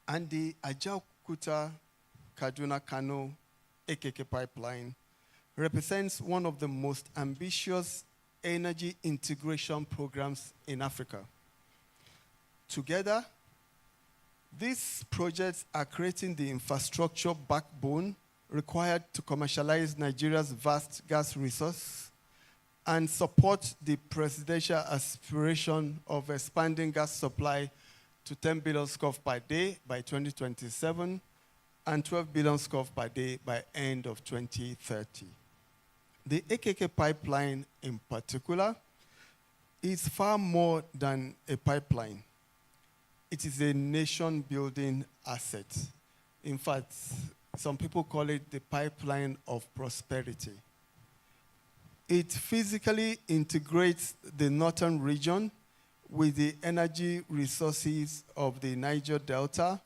And the Ajaokuta-Kaduna-Kano AKK pipeline represents one of the most ambitious energy integration programs in Africa. Together, these projects are creating the infrastructure backbone required to commercialize Nigeria's vast gas resource and support the presidential aspiration of expanding gas supply to 10 billion scf per day by 2027 and 12 billion scf per day by end of 2030. The AKK pipeline in particular is far more than a pipeline. It is a nation-building asset. In fact, some people call it the pipeline of prosperity. It physically integrates the northern region with the energy resources of the Niger Delta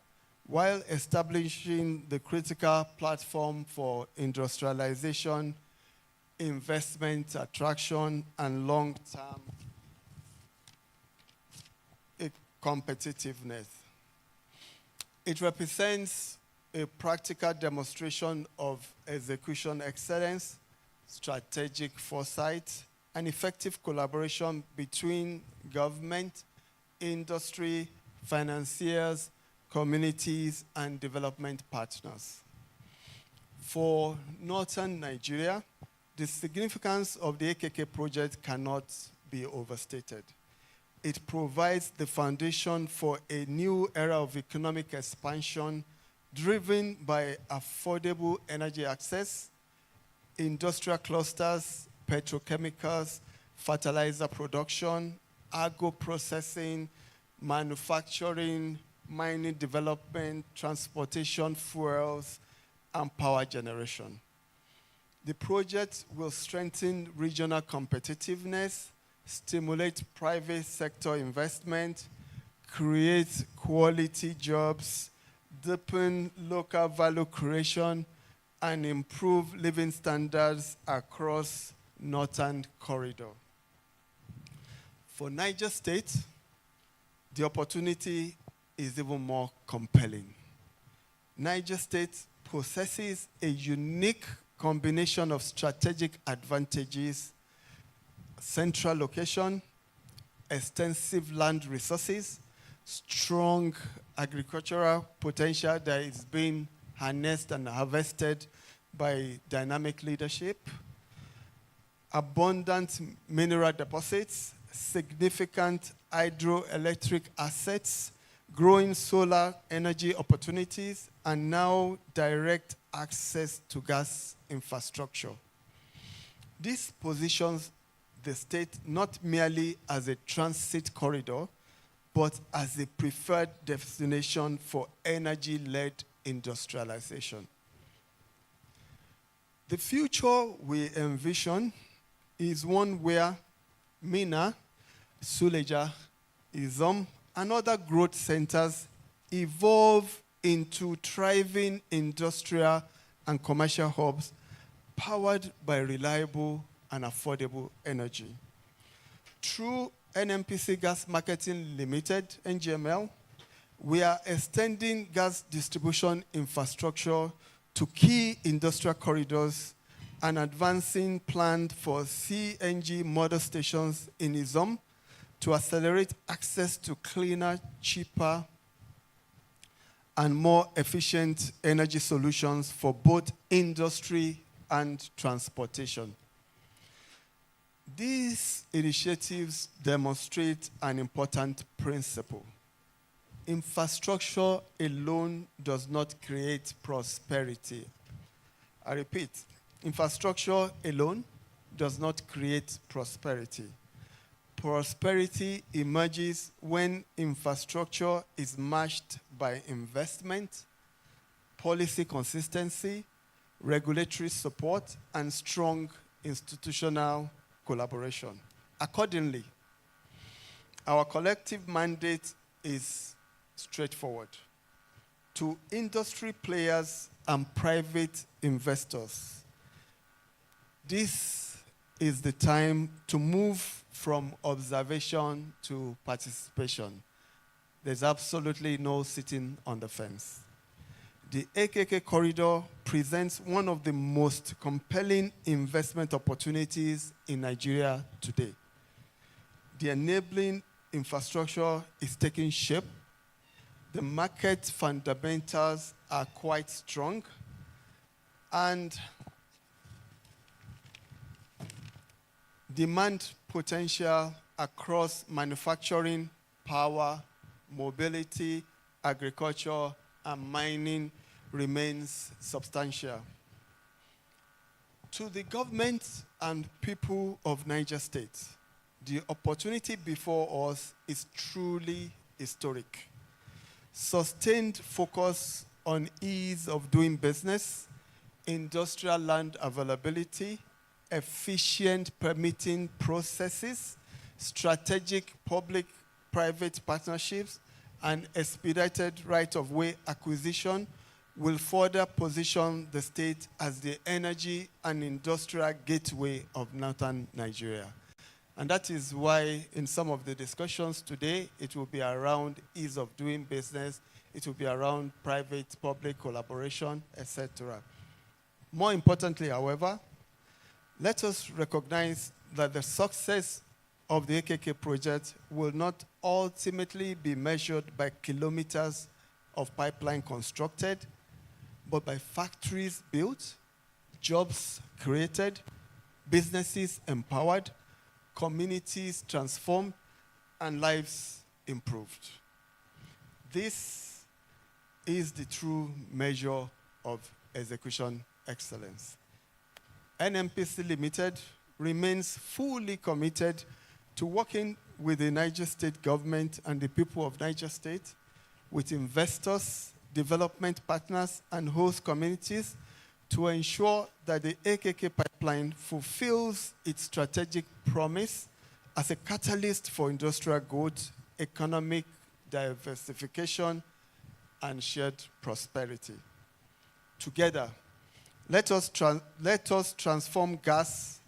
while establishing the critical platform for industrialization, investment attraction, and long-term competitiveness. It represents a practical demonstration of execution excellence, strategic foresight, and effective collaboration between government, industry, financiers, communities, and development partners. For northern Nigeria, the significance of the AKK project cannot be overstated. It provides the foundation for a new era of economic expansion driven by affordable energy access, industrial clusters, petrochemicals, fertilizer production, agro processing, manufacturing, mining development, transportation, fuels, and power generation. The project will strengthen regional competitiveness, stimulate private sector investment, create quality jobs, deepen local value creation, and improve living standards across Northern Corridor. For Niger State, the opportunity is even more compelling. Niger State possesses a unique combination of strategic advantages: central location, extensive land resources, strong agricultural potential that is being harnessed and harvested by dynamic leadership, abundant mineral deposits, significant hydroelectric assets, growing solar energy opportunities, and now direct access to gas infrastructure. This positions the state not merely as a transit corridor, but as a preferred destination for energy-led industrialization. The future we envision is one where Minna, Suleja, Izom, and other growth centers evolve into thriving industrial and commercial hubs powered by reliable and affordable energy. Through NNPC Gas Marketing Limited, NGML, we are extending gas distribution infrastructure to key industrial corridors and advancing plans for CNG model stations in Izom to accelerate access to cleaner, cheaper, and more efficient energy solutions for both industry and transportation. These initiatives demonstrate an important principle. Infrastructure alone does not create prosperity. I repeat, infrastructure alone does not create prosperity. Prosperity emerges when infrastructure is matched by investment, policy consistency, regulatory support, and strong institutional collaboration. Accordingly, our collective mandate is straightforward: to industry players and private investors. This is the time to move from observation to participation. There's absolutely no sitting on the fence. The AKK corridor presents one of the most compelling investment opportunities in Nigeria today. The enabling infrastructure is taking shape. The market fundamentals are quite strong, and demand potential across manufacturing, power, mobility, agriculture, and mining remains substantial. To the government and people of Niger State, the opportunity before us is truly historic. Sustained focus on ease of doing business, industrial land availability, efficient permitting processes, strategic public-private partnerships, and expedited right-of-way acquisition will further position the state as the energy and industrial gateway of northern Nigeria. And that is why in some of the discussions today, it will be around ease of doing business, it will be around private-public collaboration, etc. More importantly, however, let us recognize that the success of the AKK project will not ultimately be measured by kilometers of pipeline constructed, but by factories built, jobs created, businesses empowered, communities transformed, and lives improved. This is the true measure of execution excellence. NNPC Limited remains fully committed to working with the Niger State government and the people of Niger State, with investors, development partners, and host communities to ensure that the AKK pipeline fulfills its strategic promise as a catalyst for industrial growth, economic diversification, and shared prosperity. Together, let us transform gas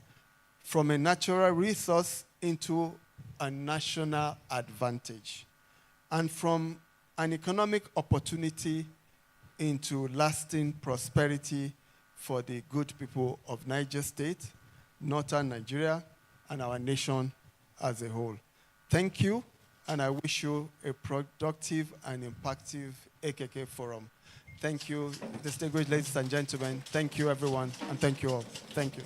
from a natural resource into a national advantage, and from an economic opportunity into lasting prosperity for the good people of Niger State, northern Nigeria, and our nation as a whole. Thank you, and I wish you a productive and impactful AKK forum. Thank you, distinguished ladies and gentlemen. Thank you, everyone, and thank you all. Thank you.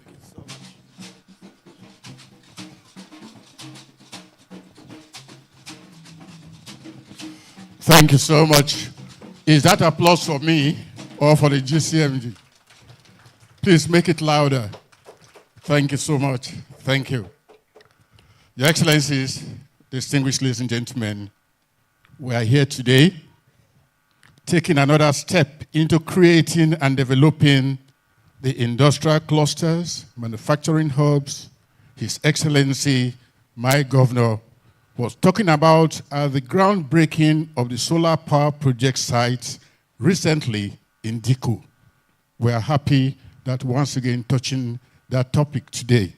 Thank you so much. Thank you so much. Is that applause for me or for the GCMG? Please make it louder. Thank you so much. Thank you. Your Excellencies, distinguished ladies and gentlemen, we are here today taking another step into creating and developing the industrial clusters, manufacturing hubs. His Excellency, my governor, was talking about the groundbreaking of the solar power project site recently in Diku. We are happy that once again touching that topic today.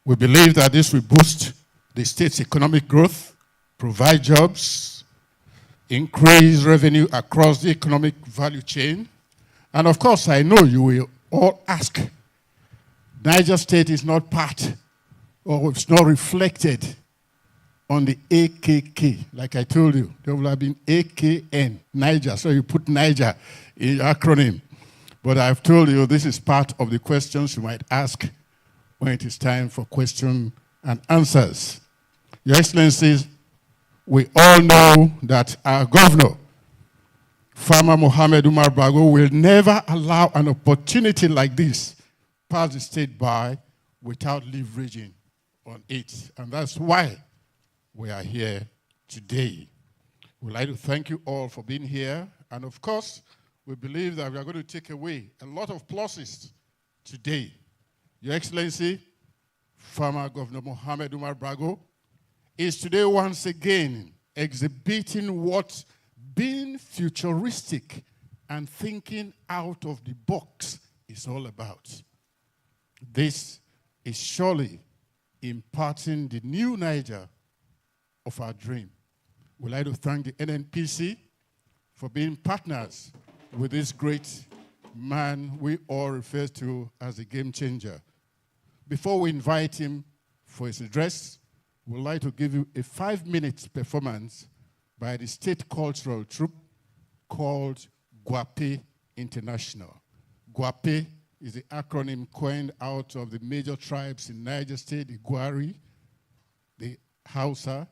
We believe that this will boost the state's economic growth, provide jobs, increase revenue across the economic value chain. And of course, I know you will all ask, Niger State is not part, or it's not reflected on the AKK. Like I told you, there will have been AKN, Niger, so you put Niger in your acronym. But I've told you this is part of the questions you might ask when it is time for question and answers. Your Excellencies, we all know that our governor, Farmer Mohammed Umar Bago, will never allow an opportunity like this pass the state by without leveraging on it. And that's why we are here today. We'd like to thank you all for being here. And of course, we believe that we are going to take away a lot of pluses today. Your Excellency, Farmer Governor Mohammed Umar Bago, is today once again exhibiting what being futuristic and thinking out of the box is all about. This is surely imparting the new Niger of our dream. We'd like to thank the NNPC for being partners with this great man we all refer to as a game changer. Before we invite him for his address, we'd like to give you a 5-minute performance by the state cultural troupe called Guape International. Guape is the acronym coined out of the major tribes in Niger State, the Gwari, the Hausa,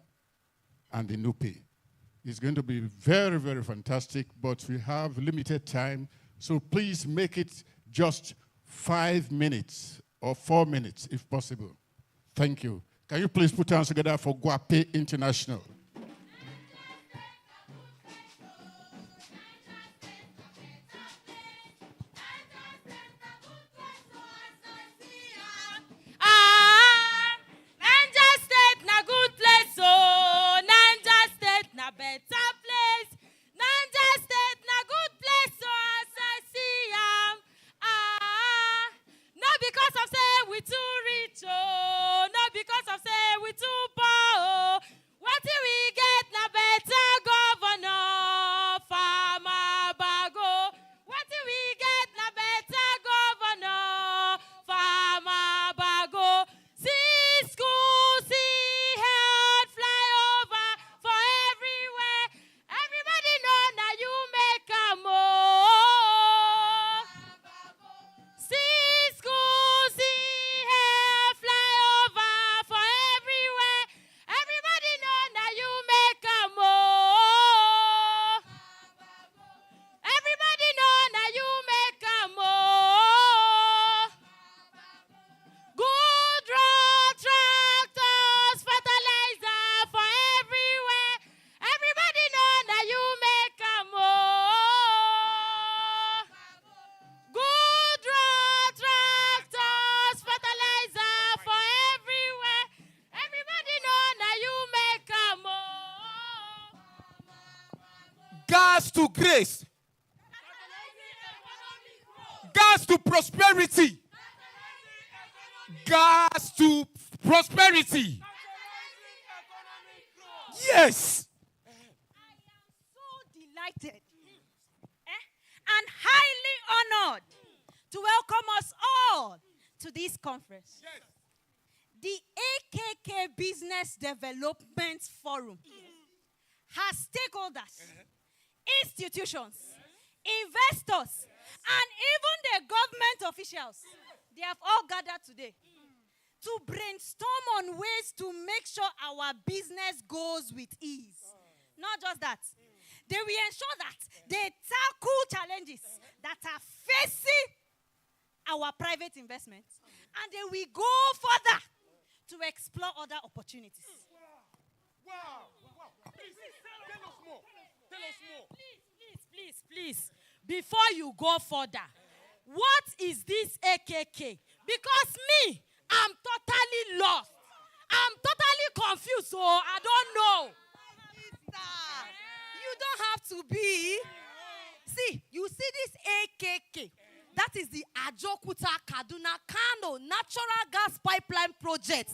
and the Nupe. It's going to be very, very fantastic, but we have limited time, so please make it just 5 minutes or 4 minutes if possible. Thank you. Can you please put hands together for Guape International? Gas to grace. Gas to prosperity. Gas to prosperity. Yes. I am so delighted and highly honored to welcome us all to this conference. The AKK Business Development Forum has stakeholders, institutions, investors, and even the government officials. They have all gathered today to brainstorm on ways to make sure our business goes with ease. Not just that. They will ensure that they tackle challenges that are facing our private investments, and they will go further to explore other opportunities. Wow. Please, tell us more. Please. Before you go further, what is this AKK? Because me, I'm totally lost. I'm totally confused, so I don't know. You don't have to be. See, you see this AKK. That is the Ajaokuta-Kaduna-Kano natural gas pipeline project.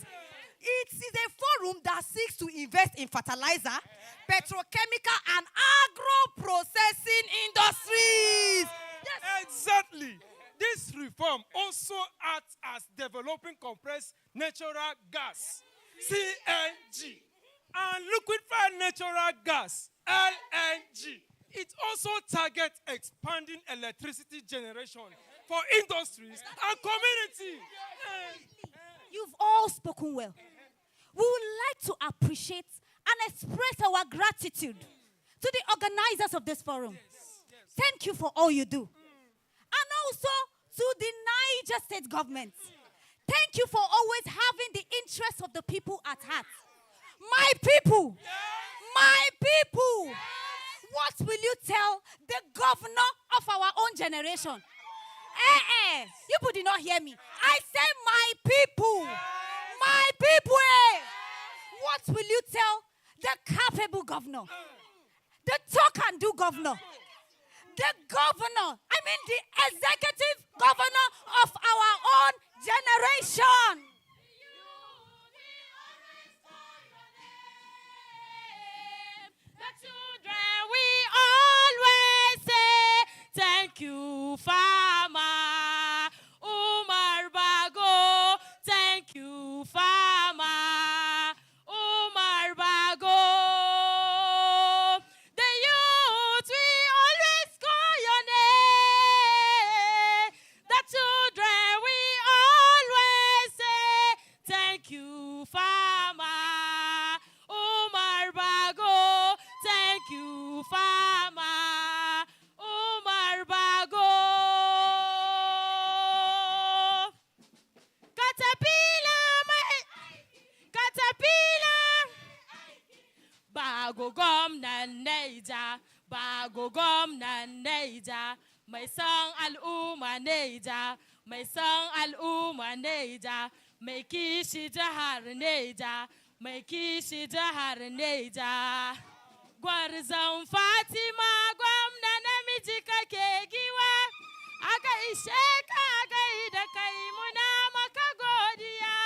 It is a forum that seeks to invest in fertilizer, petrochemical, and agro-processing industries. Yes. Exactly. This reform also acts as developing compressed natural gas, CNG, and liquefied natural gas, LNG. It also targets expanding electricity generation for industries and communities. You've all spoken well. We would like to appreciate and express our gratitude to the organizers of this forum. Thank you for all you do. And also to the Niger State government. Thank you for always having the interests of the people at heart. My people, what will you tell the governor of our own generation? You people did not hear me. I said my people. What will you tell the capable governor? The talk and do governor? The governor, I mean the executive governor of our own generation. The children, we always say, thank you, Farmer Umar Bago. Thank you, Farmer Umar Bago. The youth, we always call your name. The children, we always say, thank you, Farmer Umar Bago. Thank you, Farmer Umar Bago. Caterpillar, Bago gwamnan Niger, Bago gwamnan Niger, mai san al'umma Niger, mai san al'umma Niger, mai kishi jihar Niger, mai kishi jihar Niger. Gwarzon Fatima gwamna namiji kake giwa, aka ishe ka gai da kai muna maka godiya.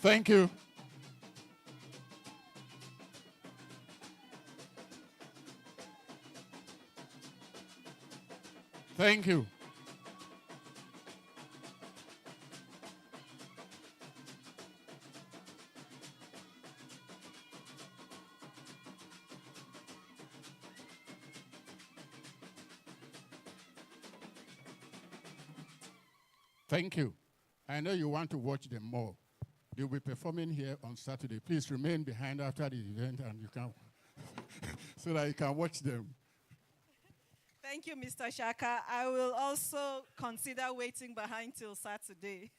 Thank you. Thank you. Thank you. I know you want to watch them more. They'll be performing here on Saturday. Please remain behind after the event and you can so that you can watch them. Thank you, Mr. Shaka. I will also consider waiting behind till Saturday.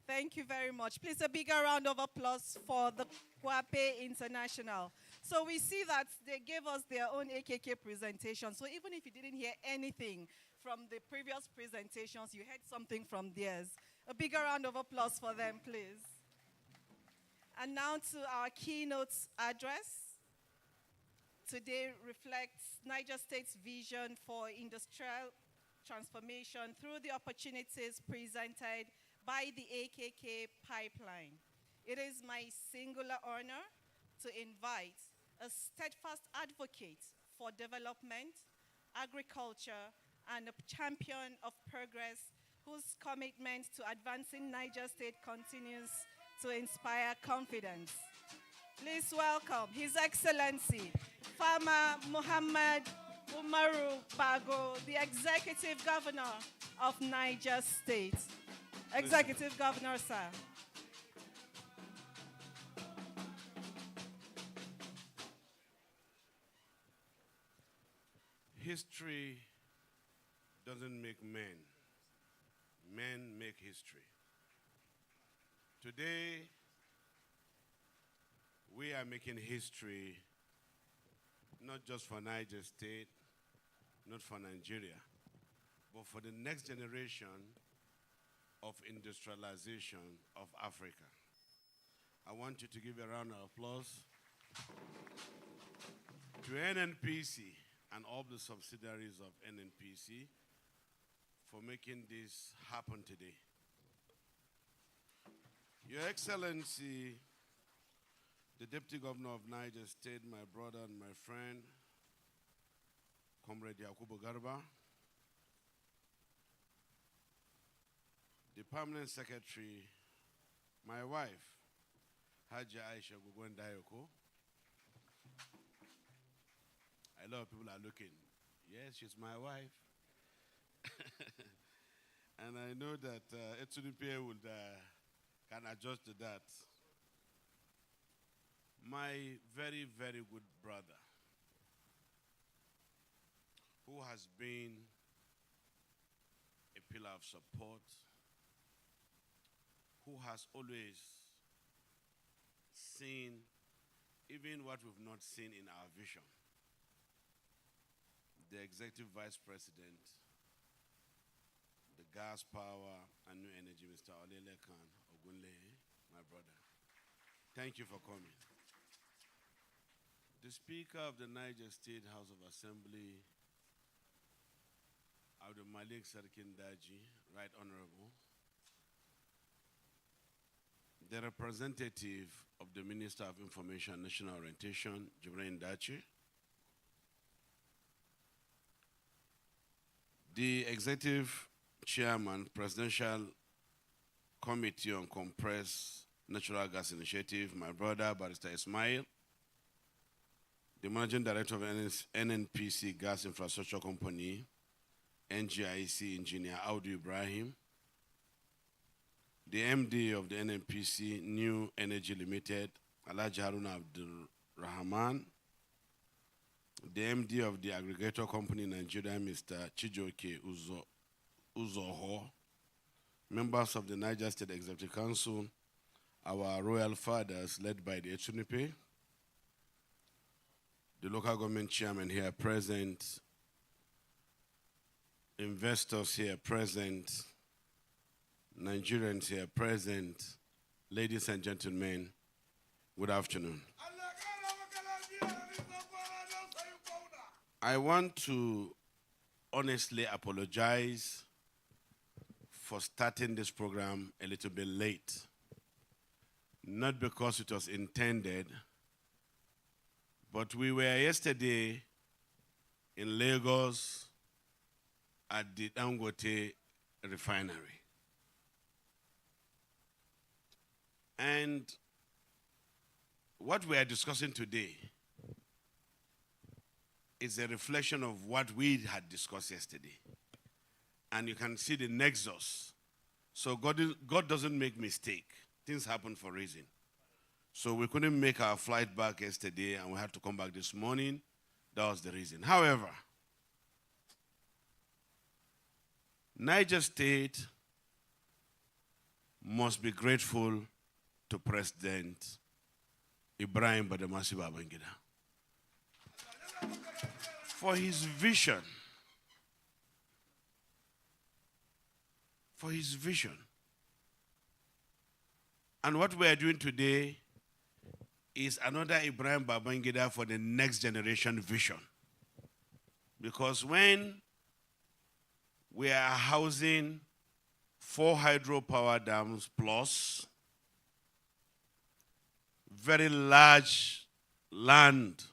Thank you very much. Please, a bigger round of applause for the Kwape International. So we see that they gave us their own AKK presentation. So even if you didn't hear anything from the previous presentations, you heard something from theirs. A bigger round of applause for them, please. And now to our keynote address. Today reflects Niger State's vision for industrial transformation through the opportunities presented by the AKK pipeline. It is my singular honor to invite a steadfast advocate for development, agriculture, and a champion of progress whose commitment to advancing Niger State continues to inspire confidence. Please welcome His Excellency, Farmer Muhammad Umaru Bago, the Executive Governor of Niger State. Executive Governor, sir. History doesn't make men. Men make history. Today, we are making history not just for Niger State, not for Nigeria, but for the next generation of industrialization of Africa. I want you to give a round of applause to NNPC and all the subsidiaries of NNPC for making this happen today. Your Excellency, the Deputy Governor of Niger State, my brother and my friend, Comrade Yakubu Garba, the Permanent Secretary, my wife, Haja Aisha Gugwendayoko. A lot of people are looking. Yes, she's my wife. And I know that Etunipe would can adjust to that. My very, very good brother, who has been a pillar of support, who has always seen even what we've not seen in our vision. The Executive Vice President, the Gas, Power, and New Energy, Mr. Olele Khan Ogunle, my brother. Thank you for coming. The Speaker of the Niger State House of Assembly, Abdul Malik Sarkin Daji, Right Honorable. The representative of the Minister of Information and National Orientation, Jibril Dachi. The Executive Chairman, Presidential Committee on Compressed Natural Gas Initiative, my brother, Barrister Ismail. The Managing Director of NNPC Gas Infrastructure Company, NGIC Engineer Audu Ibrahim. The MD of the NNPC New Energy Limited, Alhaji Haruna Abdul Rahman. The MD of the Aggregator Company Nigeria, Mr. Chijoke Uzoho. Members of the Niger State Executive Council, our royal fathers led by the Etunipe, the local government chairman here present, investors here present, Nigerians here present, ladies and gentlemen, good afternoon. I want to honestly apologize for starting this program a little bit late. Not because it was intended, but we were yesterday in Lagos at the Dangote refinery. And what we are discussing today is a reflection of what we had discussed yesterday. And you can see the nexus. So God doesn't make mistake. Things happen for a reason. So we couldn't make our flight back yesterday and we had to come back this morning. That was the reason. However, Niger State must be grateful to President Ibrahim Badamasi Babangida for his vision. For his vision. And what we are doing today is another Ibrahim Babangida for the next generation vision. Because when we are housing 4 hydropower dams plus very large land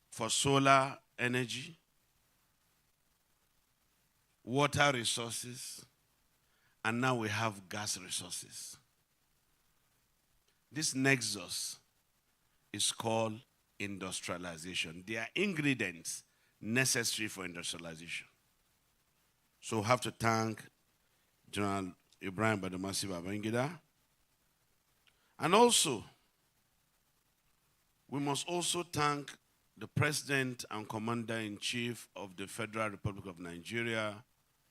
for solar energy, water resources, and now we have gas resources. This nexus is called industrialization. They are ingredients necessary for industrialization. So we have to thank General Ibrahim Badamasi Babangida. And also, we must also thank the President and Commander-in-Chief of the Federal Republic of Nigeria,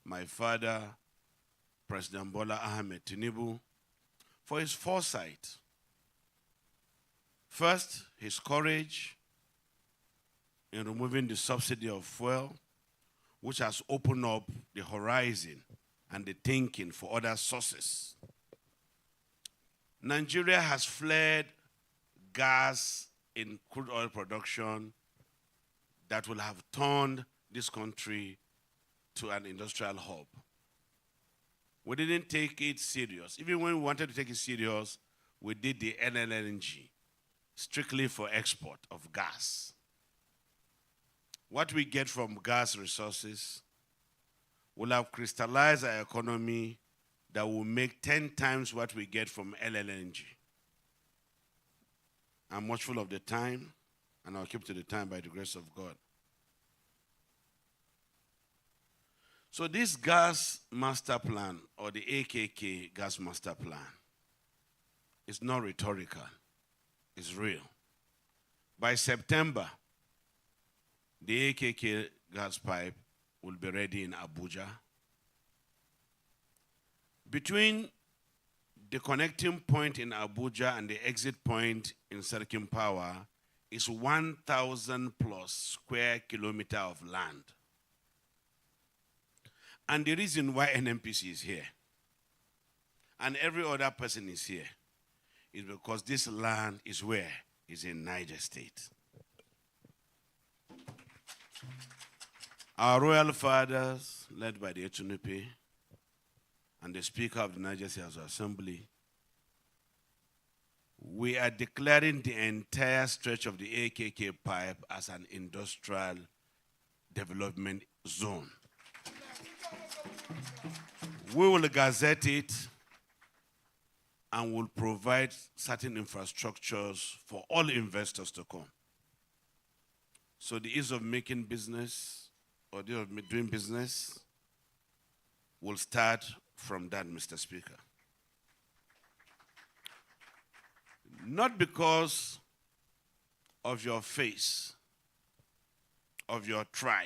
my father, President Bola Ahmed Tinubu, for his foresight. First, his courage in removing the subsidy of fuel which has opened up the horizon and the thinking for other sources. Nigeria has fled gas in crude oil production that will have turned this country to an industrial hub. We didn't take it serious. Even when we wanted to take it serious, we did the NNPC, strictly for export of gas. What we get from gas resources will have crystallized our economy that will make 10 times what we get from LNG. I'm watchful of the time, and I'll keep to the time by the grace of God. So this gas master plan, or the AKK gas master plan, is not rhetorical, it's real. By September, the AKK gas pipe will be ready in Abuja. Between the connecting point in Abuja and the exit point in Serkin Power is 1,000 plus square kilometer of land. And the reason why NNPC is here and every other person is here is because this land is where? Is in Niger State. Our royal fathers, led by the NNPC and the Speaker of the Niger State Assembly, we are declaring the entire stretch of the AKK pipe as an industrial development zone. We will gazette it and will provide certain infrastructures for all investors to come. So the ease of making business or the ease of doing business will start from that, Mr. Speaker. Not because of your face, of your tribe,